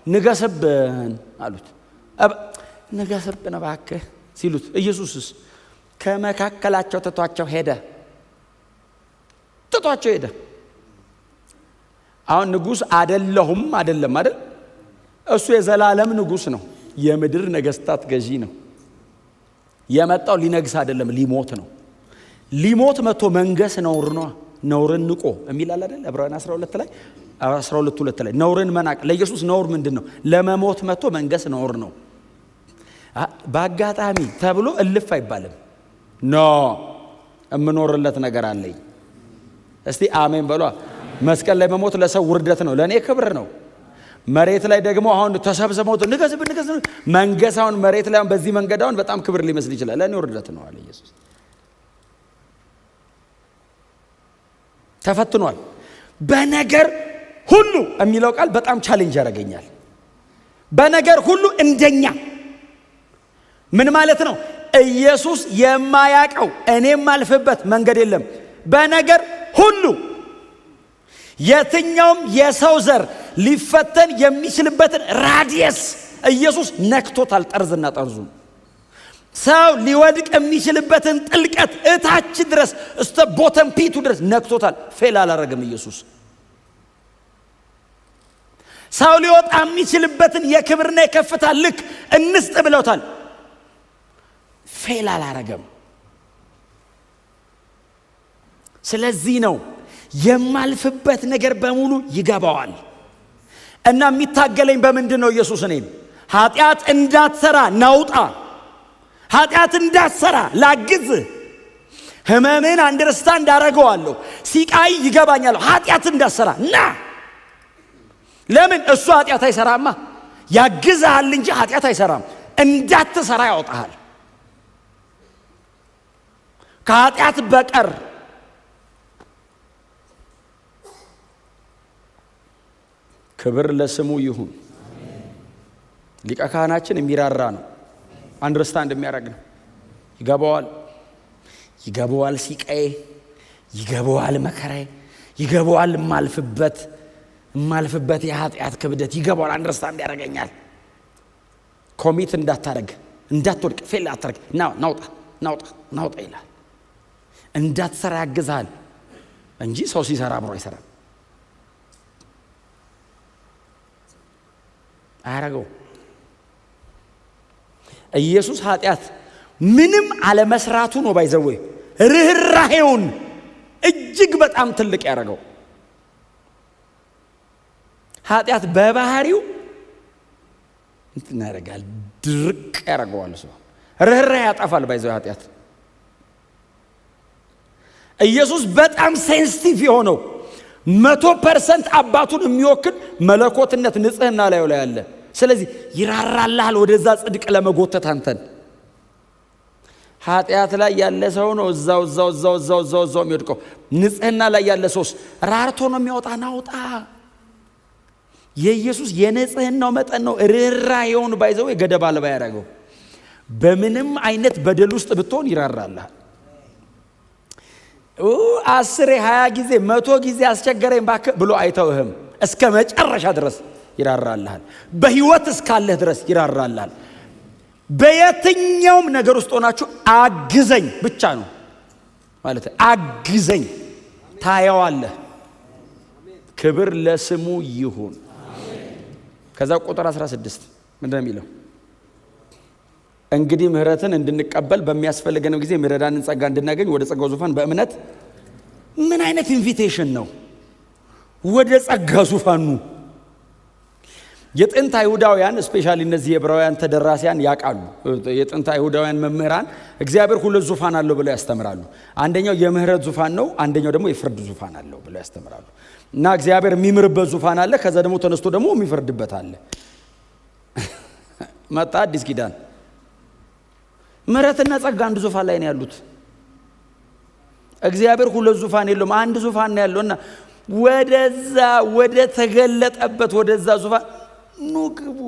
ንገስብን አሉት። ንገስብን እባክህ ሲሉት ኢየሱስስ ከመካከላቸው ትቷቸው ሄደ። አሁን ንጉስ አይደለም አይደል? እሱ የዘላለም ንጉስ ነው። የምድር ነገስታት ገዢ ነው። የመጣው ሊነግስ አይደለም፣ ሊሞት ነው። ሊሞት መጥቶ መንገስ ነውር ነው። ነውርን ንቆ የሚል አለ አይደል? ዕብራውያን 12 ላይ 12:2 ላይ ነውርን መናቅ። ለኢየሱስ ነውር ምንድነው? ለመሞት መጥቶ መንገስ ነውር ነው። በአጋጣሚ ተብሎ እልፍ አይባልም። ኖ እምኖርለት ነገር አለኝ። እስቲ አሜን በሏ። መስቀል ላይ መሞት ለሰው ውርደት ነው፣ ለኔ ክብር ነው። መሬት ላይ ደግሞ አሁን ተሰብስበው ንገስ መንገሳውን መሬት ላይ በዚህ መንገድ አሁን በጣም ክብር ሊመስል ይችላል፣ ለኔ ውርደት ነው አለ ኢየሱስ። ተፈትኗል። በነገር ሁሉ የሚለው ቃል በጣም ቻሌንጅ ያደርገኛል። በነገር ሁሉ እንደኛ ምን ማለት ነው? ኢየሱስ የማያቀው እኔም ማልፍበት መንገድ የለም። በነገር ሁሉ የትኛውም የሰው ዘር ሊፈተን የሚችልበትን ራዲየስ ኢየሱስ ነክቶታል። ጠርዝና ጠርዙ ሰው ሊወድቅ የሚችልበትን ጥልቀት እታች ድረስ እስተ ቦተም ፒቱ ድረስ ነክቶታል። ፌል አላረገም ኢየሱስ። ሰው ሊወጣ የሚችልበትን የክብርና የከፍታ ልክ እንስጥ ብለውታል። ፌል አላረገም። ስለዚህ ነው የማልፍበት ነገር በሙሉ ይገባዋል። እና የሚታገለኝ በምንድን ነው? ኢየሱስ እኔን ኃጢአት እንዳትሰራ ናውጣ፣ ኃጢአት እንዳትሰራ ላግዝ፣ ህመምን አንደርስታንድ አደርገዋለሁ፣ ሲቃይ ይገባኛል። ኃጢአት እንዳትሰራ ና። ለምን? እሱ ኃጢአት አይሰራማ፣ ያግዝሃል እንጂ ኃጢአት አይሰራም። እንዳትሰራ ያወጣሃል ከኃጢአት በቀር። ክብር ለስሙ ይሁን። ሊቀ ካህናችን የሚራራ ነው፣ አንደርስታንድ የሚያደርግ ነው። ይገባዋል ሲቃዬ፣ ይገባዋል መከራዬ፣ ይገባዋል የማልፍበት የኃጢአት ክብደት ይገባዋል። አንደርስታንድ ያደርገኛል። ኮሚት እንዳታረግ፣ እንዳትወድቅ፣ ፌል አታረግ፣ ናውጣ ይላል። እንዳትሰራ ያግዝሃል እንጂ ሰው ሲሰራ አብሮ አይሰራም። አያረገው። ኢየሱስ ኃጢአት ምንም አለመስራቱ ነው ባይዘው ርህራሄውን እጅግ በጣም ትልቅ ያረገው። ኃጢአት በባህሪው እንትን ያረጋል፣ ድርቅ ያረጋዋል። ሰው ርህራሄ ያጠፋል ባይዘው ኃጢአት። ኢየሱስ በጣም ሴንሲቲቭ የሆነው 100% አባቱን የሚወክል መለኮትነት ንጽህና ላይ ያለ። ስለዚህ ይራራልሃል ወደዛ ጽድቅ ለመጎተት አንተን። ኃጢአት ላይ ያለ ሰው ነው እዛው የሚወድቀው። ንጽህና ላይ ያለ ሰውስ ራርቶ ነው የሚያወጣ ናውጣ። የኢየሱስ የንጽህናው መጠን ነው ርህራሄውን ባይዘው ገደብ አልባ ያደረገው። በምንም አይነት በደል ውስጥ ብትሆን ይራራልሃል። 10 20 ጊዜ 100 ጊዜ አስቸገረኝ ባክህ ብሎ አይተውህም። እስከ መጨረሻ ድረስ ይራራልሃል። በህይወት እስካለህ ድረስ ይራራልሃል። በየትኛውም ነገር ውስጥ ሆናችሁ አግዘኝ ብቻ ነው ማለት። አግዘኝ ታየዋለህ። ክብር ለስሙ ይሁን። ከዛ ቁጥር 16 ምንድነው የሚለው? እንግዲህ ምህረትን እንድንቀበል በሚያስፈልገን ጊዜ ምሕረትን ጸጋ እንድናገኝ ወደ ጸጋው ዙፋን በእምነት። ምን አይነት ኢንቪቴሽን ነው ወደ ጸጋ ዙፋኑ! የጥንት አይሁዳውያን ስፔሻሊ እነዚህ የዕብራውያን ተደራሲያን ያውቃሉ። የጥንት አይሁዳውያን መምህራን እግዚአብሔር ሁለት ዙፋን አለው ብለው ያስተምራሉ። አንደኛው የምህረት ዙፋን ነው፣ አንደኛው ደግሞ የፍርድ ዙፋን አለው ብለው ያስተምራሉ። እና እግዚአብሔር የሚምርበት ዙፋን አለ፣ ከዛ ደግሞ ተነስቶ ደግሞ የሚፈርድበት አለ። መጣ አዲስ ኪዳን። ምህረትና ጸጋ አንድ ዙፋን ላይ ነው ያሉት። እግዚአብሔር ሁለት ዙፋን የለውም፣ አንድ ዙፋን ነው ያለውና ወደዛ ወደ ተገለጠበት ወደዛ ዙፋን ኑ ግቡ።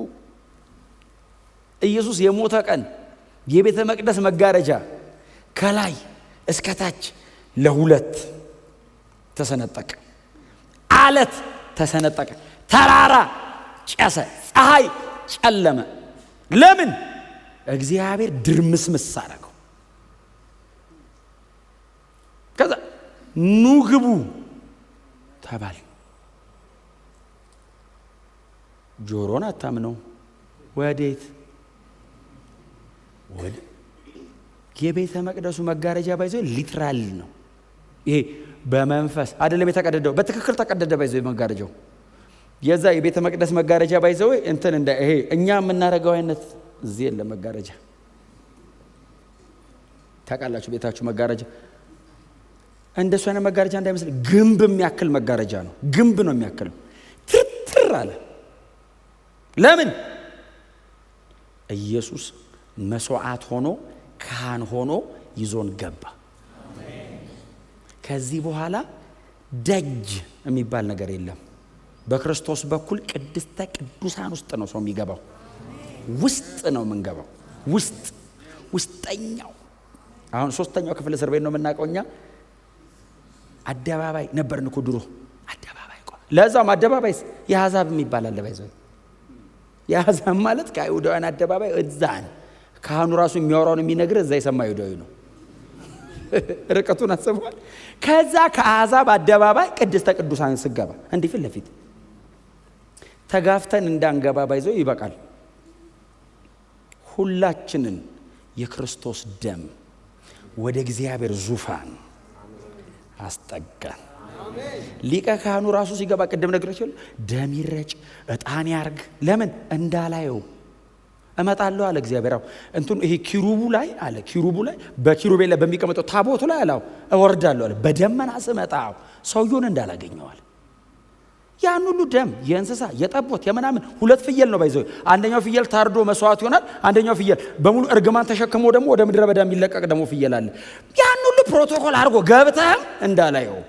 ኢየሱስ የሞተ ቀን የቤተ መቅደስ መጋረጃ ከላይ እስከ ታች ለሁለት ተሰነጠቀ። አለት ተሰነጠቀ፣ ተራራ ጨሰ፣ ፀሐይ ጨለመ። ለምን? እግዚአብሔር ድርምስምስ አደረገው። ከዛ ኑ ግቡ ተባል። ጆሮን አታምነው። ወዴት? ወደ የቤተ መቅደሱ መጋረጃ ባይዞ ሊትራል ነው። ይሄ በመንፈስ አይደለም የተቀደደው፣ በትክክል ተቀደደ ባይዞ መጋረጃው። የዛ የቤተ መቅደስ መጋረጃ ባይዞ እንትን እንደ ይሄ እኛ የምናረጋው አይነት እዚህ የለም መጋረጃ። ታውቃላችሁ ቤታችሁ መጋረጃ እንደሱ አይነት መጋረጃ እንዳይመስል ግንብ የሚያክል መጋረጃ ነው። ግንብ ነው የሚያክለው። ትርትር አለ። ለምን? ኢየሱስ መስዋዕት ሆኖ ካህን ሆኖ ይዞን ገባ። ከዚህ በኋላ ደጅ የሚባል ነገር የለም። በክርስቶስ በኩል ቅድስተ ቅዱሳን ውስጥ ነው ሰው የሚገባው። ውስጥ ነው የምንገባው። ውስጠኛው። አሁን 3ኛው ክፍል እስር ቤት ነው የምናውቀው እኛ። አደባባይ ነበርን እኮ ድሮ። አደባባይ እኮ ለዛም አደባባይስ የአሕዛብ የሚባል አለ ባይዘው። የአሕዛብ ማለት ከአይሁዳውያን አደባባይ እዛን ካህኑ ራሱ የሚያወራውን የሚነግር እዛ የሰማ አይሁዳዊ ነው። ርቀቱን አስበዋል። ከዛ ከአሕዛብ አደባባይ ቅድስተ ቅዱሳን ስገባ እንዲህ ፊት ለፊት ተጋፍተን እንዳንገባ ባይዘው ይበቃል። ሁላችንን የክርስቶስ ደም ወደ እግዚአብሔር ዙፋን አስጠጋን። ሊቀ ካህኑ ራሱ ሲገባ ቅድም ነግሬያችሁ ደም ይረጭ፣ ዕጣን ያርግ። ለምን? እንዳላየው እመጣለሁ አለ እግዚአብሔር። እንትን ይሄ ኪሩቡ ላይ አለ፣ ኪሩቡ ላይ በኪሩቤል ላይ በሚቀመጠው ታቦቱ ላይ አለ እወርዳለሁ አለ። በደመና ስመጣ ሰውየውን እንዳላገኘዋል። ያን ሁሉ ደም የእንስሳ የጠቦት የምናምን 2 ፍየል ነው ባይዘው። አንደኛው ፍየል ታርዶ መስዋዕት ይሆናል። አንደኛው ፍየል በሙሉ እርግማን ተሸክሞ ደግሞ ወደ ምድረ በዳ የሚለቀቅ ደግሞ ፍየል አለ። ያን ሁሉ ፕሮቶኮል አድርጎ ገብተህ እንዳላየው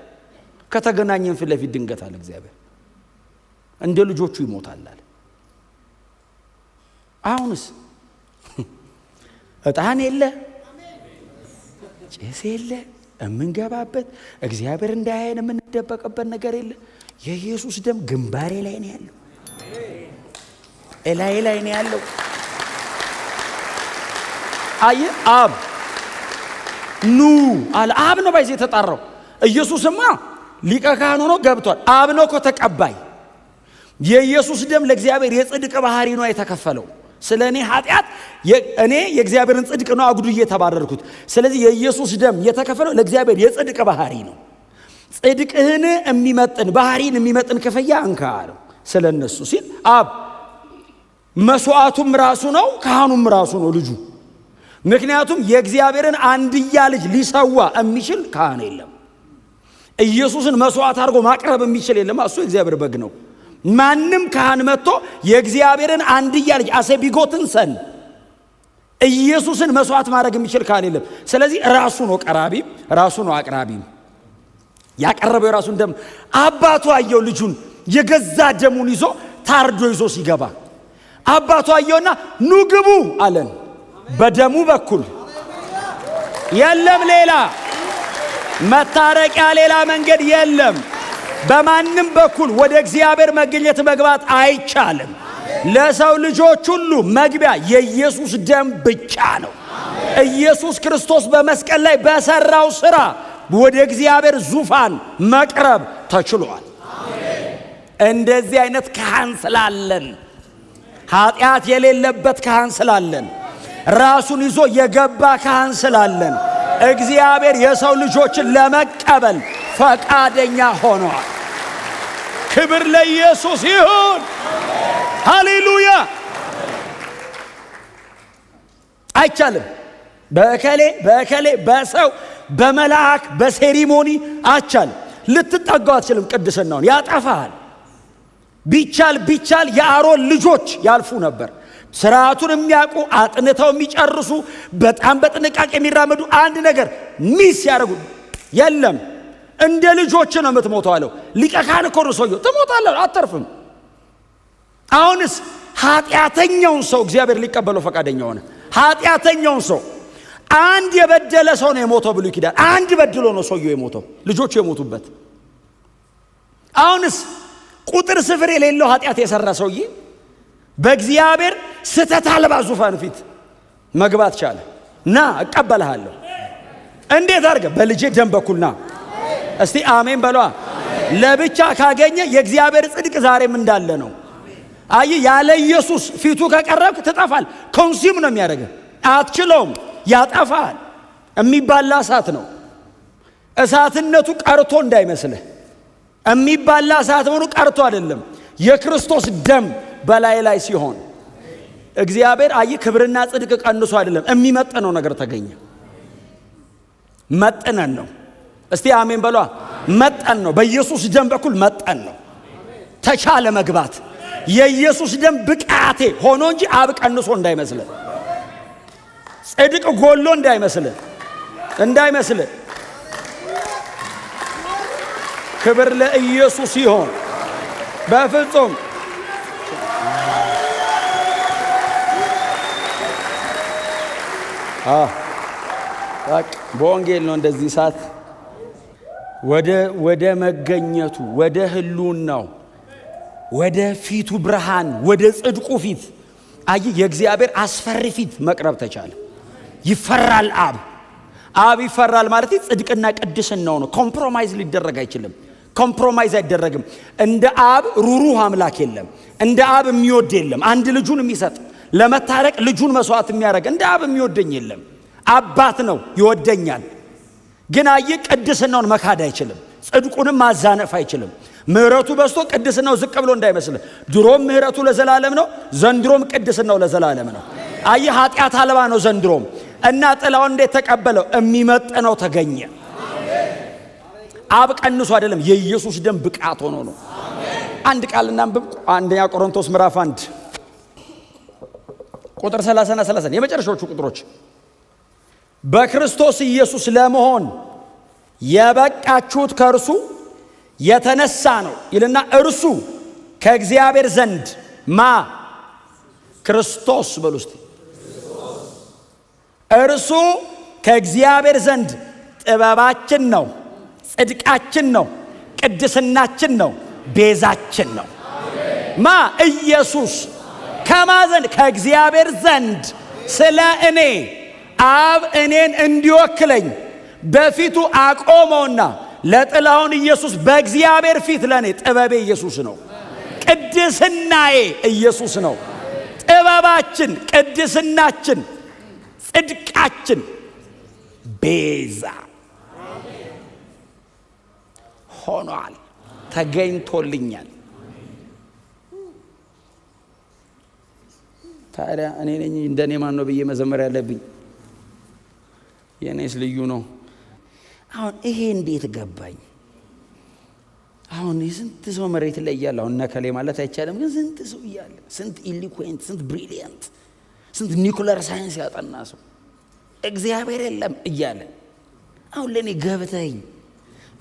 ከተገናኘን ፊት ለፊት ድንገት አለ እግዚአብሔር እንደ ልጆቹ ይሞታል አለ። አሁንስ ዕጣን የለ፣ ጭስ የለ፣ የምንገባበት እግዚአብሔር እንዳያየን የምንደበቅበት ነገር የለ። የኢየሱስ ደም ግንባሬ ላይ ነው ያለው፣ እላይ ላይ ነው ያለው። አየ አብ ኑ አለ። አብ ነው ባይዘ የተጣራው። ኢየሱስማ ሊቀ ካህን ሆኖ ገብቷል። አብ ነው እኮ ተቀባይ። የኢየሱስ ደም ለእግዚአብሔር የጽድቅ ባህሪ ነው የተከፈለው። ስለ እኔ ኃጢአት እኔ የእግዚአብሔርን ጽድቅ ነው አጉድዬ የተባረርኩት። ስለዚህ የኢየሱስ ደም የተከፈለው ለእግዚአብሔር የጽድቅ ባህሪ ነው። ጽድቅህን የሚመጥን ባህሪን የሚመጥን ክፍያ እንካ አለው ስለ እነሱ ሲል አብ መስዋዕቱም ራሱ ነው፣ ካህኑም ራሱ ነው ልጁ። ምክንያቱም የእግዚአብሔርን አንድያ ልጅ ሊሰዋ የሚችል ካህን የለም። ኢየሱስን መስዋዕት አድርጎ ማቅረብ የሚችል የለም። እሱ የእግዚአብሔር በግ ነው። ማንም ካህን መጥቶ የእግዚአብሔርን አንድያ ልጅ አሰቢጎትን ሰን ኢየሱስን መስዋዕት ማድረግ የሚችል ካህን የለም። ስለዚህ ራሱ ነው ቀራቢም ራሱ ነው አቅራቢም። ያቀረበው የራሱን ደም አባቱ አየው ልጁን የገዛ ደሙን ይዞ ታርዶ ይዞ ሲገባ አባቱ አየውና ኑ ግቡ አለን። በደሙ በኩል የለም ሌላ መታረቂያ፣ ሌላ መንገድ የለም። በማንም በኩል ወደ እግዚአብሔር መገኘት መግባት አይቻልም። ለሰው ልጆች ሁሉ መግቢያ የኢየሱስ ደም ብቻ ነው። ኢየሱስ ክርስቶስ በመስቀል ላይ በሰራው ሥራ ወደ እግዚአብሔር ዙፋን መቅረብ ተችሏል። እንደዚህ አይነት ካህን ስላለን፣ ኃጢአት የሌለበት ካህን ስላለን፣ ራሱን ይዞ የገባ ካህን ስላለን እግዚአብሔር የሰው ልጆችን ለመቀበል ፈቃደኛ ሆኗል። ክብር ለኢየሱስ ይሁን። ሃሌሉያ። አይቻልም በእከሌ በሰው በመልአክ በሴሪሞኒ አቻል ልትጠጋው አትችልም። ቅድስናውን ያጠፋል። ቢቻል የአሮን ልጆች ያልፉ ነበር። ስርዓቱን የሚያውቁ አጥንተው የሚጨርሱ በጣም በጥንቃቄ የሚራመዱ አንድ ነገር ሚስ ያደርጉ የለም። እንደ ልጆች ነው የምትሞተው አለው። ሊቀ ካህን እኮ ነው ሰውየው። ትሞታለህ፣ አተርፍም። አሁንስ ኃጢአተኛውን ሰው እግዚአብሔር ሊቀበለው ፈቃደኛ ሆነ። ኃጢአተኛውን ሰው አንድ የበደለ ሰው ነው የሞተው ብሎ ይኪዳል። አንድ በድሎ ነው ሰውየው የሞተው፣ ልጆቹ የሞቱበት። አሁንስ ቁጥር ስፍር የሌለው ኃጢአት የሰራ ሰውዬ በእግዚአብሔር ስተት አልባ ዙፋን ፊት መግባት ቻለ። ና እቀበልሃለሁ። እንዴት አድርገ? በልጄ ደም በኩል ና። እስቲ አሜን በሏ። ለብቻ ካገኘ የእግዚአብሔር ጽድቅ ዛሬም እንዳለ ነው። አይ ያለ ኢየሱስ ፊቱ ከቀረብክ ትጠፋል። ኮንሱም ነው የሚያደርገው። አትችለውም፣ ያጠፋል። የሚባላ እሳት ነው። እሳትነቱ ቀርቶ እንዳይመስልህ። የሚባላ እሳት ሆኖ ቀርቶ አይደለም። የክርስቶስ ደም በላይ ላይ ሲሆን እግዚአብሔር አይ ክብርና ጽድቅ ቀንሶ አይደለም፣ የሚመጥነው ነገር ተገኘ። መጥነን ነው። እስቲ አሜን በሏ። መጠን ነው። በኢየሱስ ደም በኩል መጠን ነው። ተቻለ መግባት። የኢየሱስ ደም ብቃቴ ሆኖ እንጂ አብ ቀንሶ እንዳይመስልህ፣ ጽድቅ ጎሎ እንዳይመስልህ። ክብር ለኢየሱስ ይሁን። በፍጹም በወንጌል ነው እንደዚህ ሰዓት ወደ መገኘቱ ወደ ህልውናው ወደ ፊቱ ብርሃን ወደ ጽድቁ ፊት አይ የእግዚአብሔር አስፈሪ ፊት መቅረብ ተቻለ። ይፈራል አብ ይፈራል ማለት ጽድቅና ቅድስናው ነው። ኮምፕሮማይዝ ሊደረግ አይችልም። ኮምፕሮማይዝ አይደረግም። እንደ አብ ሩሩህ አምላክ የለም። እንደ አብ የሚወድ የለም። አንድ ልጁን የሚሰጥ ለመታረቅ ልጁን መስዋዕት የሚያደርግ እንደ አብ የሚወደኝ የለም። አባት ነው፣ ይወደኛል። ግን አይ ቅድስናውን መካድ አይችልም። ጽድቁንም ማዛነፍ አይችልም። ምህረቱ በስቶ ቅድስናው ዝቅ ብሎ እንዳይመስል። ድሮም ምህረቱ ለዘላለም ነው፣ ዘንድሮም ቅድስናው ለዘላለም ነው። አይ ኃጢአት አልባ ነው ዘንድሮም። እና ጥላውን እንዴት ተቀበለው? የሚመጥነው ተገኘ። አብ ቀንሶ አይደለም፣ የኢየሱስ ደም ብቃት ሆኖ ነው። አንድ ቃል እናንብብ። አንደኛ ቆሮንቶስ ምዕራፍ 1 ቁጥር 30 እና 30 የመጨረሻዎቹ ቁጥሮች። በክርስቶስ ኢየሱስ ለመሆን የበቃችሁት ከእርሱ የተነሳ ነው ይልና እርሱ ከእግዚአብሔር ዘንድ ክርስቶስ በሉ እስቲ። እርሱ ከእግዚአብሔር ዘንድ ጥበባችን ነው፣ ጽድቃችን ነው፣ ቅድስናችን ነው፣ ቤዛችን ነው። ኢየሱስ ከማ ዘንድ? ከእግዚአብሔር ዘንድ። ስለ እኔ አብ እኔን እንዲወክለኝ በፊቱ አቆመውና ለጥላውን ኢየሱስ በእግዚአብሔር ፊት ለኔ ጥበቤ ኢየሱስ ነው። ቅድስናዬ ኢየሱስ ነው። ጥበባችን፣ ቅድስናችን፣ ጽድቃችን ቤዛ ሆኗል፣ ተገኝቶልኛል። ታዲያ እኔ ነኝ እንደኔ ማን ነው ብዬ መዘመር ያለብኝ? የኔስ ልዩ ነው። አሁን ይሄ እንዴት ገባኝ? አሁን ስንት ሰው መሬት ላይ እያለ አሁን ነከሌ ማለት አይቻልም፣ ግን ስንት ሰው እያለ ስንት ኢሊኩዌንት፣ ስንት ብሪሊየንት፣ ስንት ኒኩለር ሳይንስ ያጠና ሰው እግዚአብሔር የለም እያለ አሁን ለኔ ገብተኝ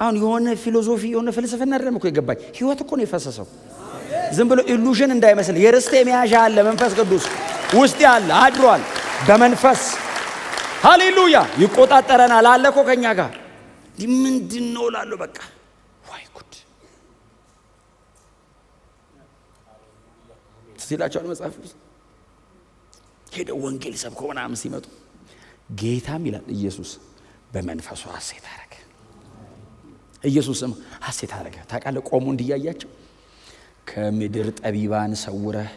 አሁን የሆነ ፊሎሶፊ የሆነ ፍልስፍና አይደለም እኮ የገባኝ፣ ህይወት እኮ ነው የፈሰሰው። ዝም ብሎ ኢሉዥን እንዳይመስል የርስቴ መያዣ አለ፣ መንፈስ ቅዱስ ውስጥ ያለ አድሯል በመንፈስ ሃሌሉያ። ይቆጣጠረናል አለ እኮ ከኛ ጋር። ምንድነው እላለሁ በቃ ዋይ ጉድ ሲላቸዋል መጽሐፍ ቅዱስ ሄደው ወንጌል ሰብከው ምናምን ሲመጡ ጌታም ይላል ኢየሱስ በመንፈሱ ሐሴት አረገ። ኢየሱስም ሐሴት አረገ። ታውቃለህ ቆሞ እንዲያያቸው ከምድር ጠቢባን ሰውረህ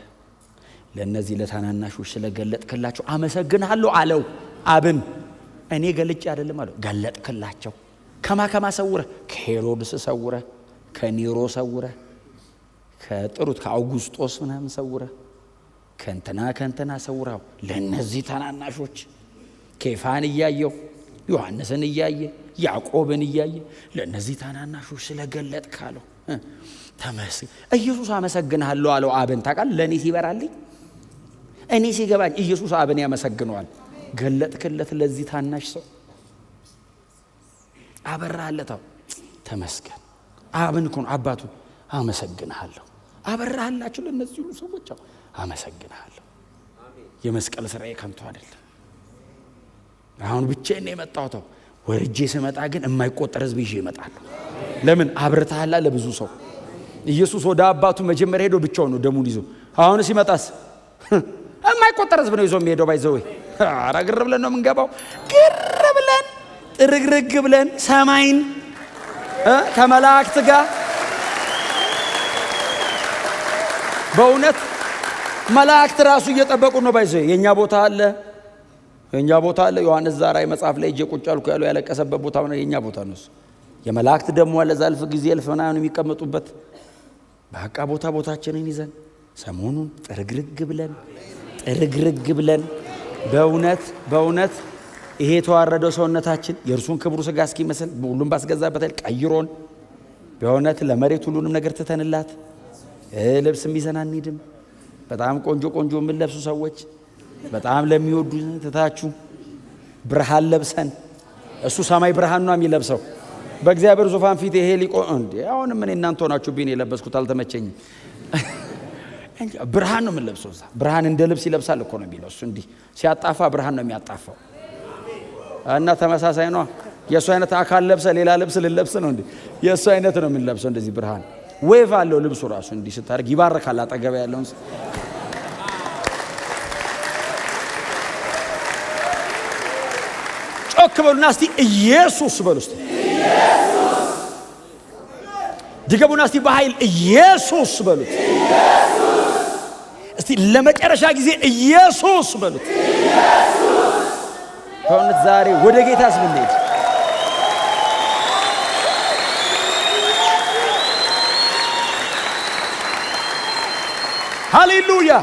ለነዚህ ለታናናሾች ስለገለጥክላቸው አመሰግናለሁ አለው አብን። እኔ ገልጬ አይደለም አለው፣ ገለጥክላቸው። ከማ ሰውረህ? ከሄሮድስ ሰውረህ፣ ከኒሮ ሰውረህ፣ ከጥሩት ከአውጉስጦስ ምናምን ሰውረህ፣ ከእንትና ሰውረው ለነዚህ ታናናሾች ኬፋን እያየው ዮሐንስን እያየ ያዕቆብን እያየ ለነዚህ ታናናሾች ስለገለጥካለው ተመስገን። ኢየሱስ አመሰግናለሁ አለው አብን። ታውቃለህ ለኔ ሲበራልኝ እኔ ሲገባኝ ኢየሱስ አብን ያመሰግነዋል። ገለጥክለት ለዚህ ታናሽ ሰው አበራለታው ተመስገን። አብን እኮ አባቱ አመሰግናለሁ አበራላችሁ ለነዚህ ሁሉ ሰዎች አመሰግናለሁ። የመስቀል ስራዬ ከንቱ አይደለም። አሁን ብቻዬን ነው የመጣሁት። ወርጄ ስመጣ ግን የማይቆጠር ህዝብ ይዤ እመጣለሁ። ለምን አብርታህላ ለብዙ ሰው። ኢየሱስ ወደ አባቱ መጀመሪያ ሄዶ ብቻውን ነው ደሙን ይዞ። አሁን ሲመጣስ የማይቆጠር ህዝብ ነው ይዞ የሚሄደው። ባይዘው ኧረ ግር ብለን ነው የምንገባው። ግር ብለን ጥርግርግ ብለን ሰማይን ከመላእክት ጋር በእውነት መላእክት ራሱ እየጠበቁ ነው። ባይዘው የኛ ቦታ አለ፣ የኛ ቦታ አለ። ዮሐንስ ዛራይ መጽሐፍ ላይ እጄ ቁጭ አልኩ ያለው ያለቀሰበት ቦታ ነው የኛ ቦታ ነው። የመላእክት ደግሞ አለ ዛልፍ ጊዜ እልፍ ምናምን የሚቀመጡበት። በቃ ቦታችንን ይዘን ሰሞኑን ጥርግርግ ብለን በእውነት ይሄ የተዋረደው ሰውነታችን የእርሱን ክብሩ ስጋ እስኪመስል ሁሉም ባስገዛበት ቀይሮን በእውነት ለመሬት ሁሉንም ነገር ትተንላት ልብስም ይዘን አንሄድም። በጣም ቆንጆ የምንለብሱ ሰዎች በጣም ለሚወዱ ትታችሁ ብርሃን ለብሰን እሱ ሰማይ ብርሃን ነው የሚለብሰው በእግዚአብሔር ዙፋን ፊት ይሄ ሊቆ እንዴ አሁንም እኔ እናንተ ሆናችሁ ቢኔ የለበስኩት አልተመቸኝም። ብርሃን ነው የምንለብሰው። እዛ ብርሃን እንደ ልብስ ይለብሳል እኮ ነው የሚለው እሱ። እንዲህ ሲያጣፋ ብርሃን ነው የሚያጣፋው። እና ተመሳሳይ ነው። የእሱ አይነት አካል ለብሰ ሌላ ልብስ ልለብስ ነው እንዴ? የእሱ አይነት ነው የምንለብሰው። እንደዚህ ብርሃን ዌቭ አለው ልብሱ ራሱ። እንዲህ ስታደርግ ይባረካል አጠገብ ያለውን። ጮክ በሉና እስቲ ኢየሱስ በሉ እስቲ ኢየሱስ። ድገሙና እስቲ በኃይል ኢየሱስ በሉት። እስቲ ለመጨረሻ ጊዜ ኢየሱስ በሉት። በእውነት ዛሬ ወደ ጌታስ ብንሄድ ሃሌሉያ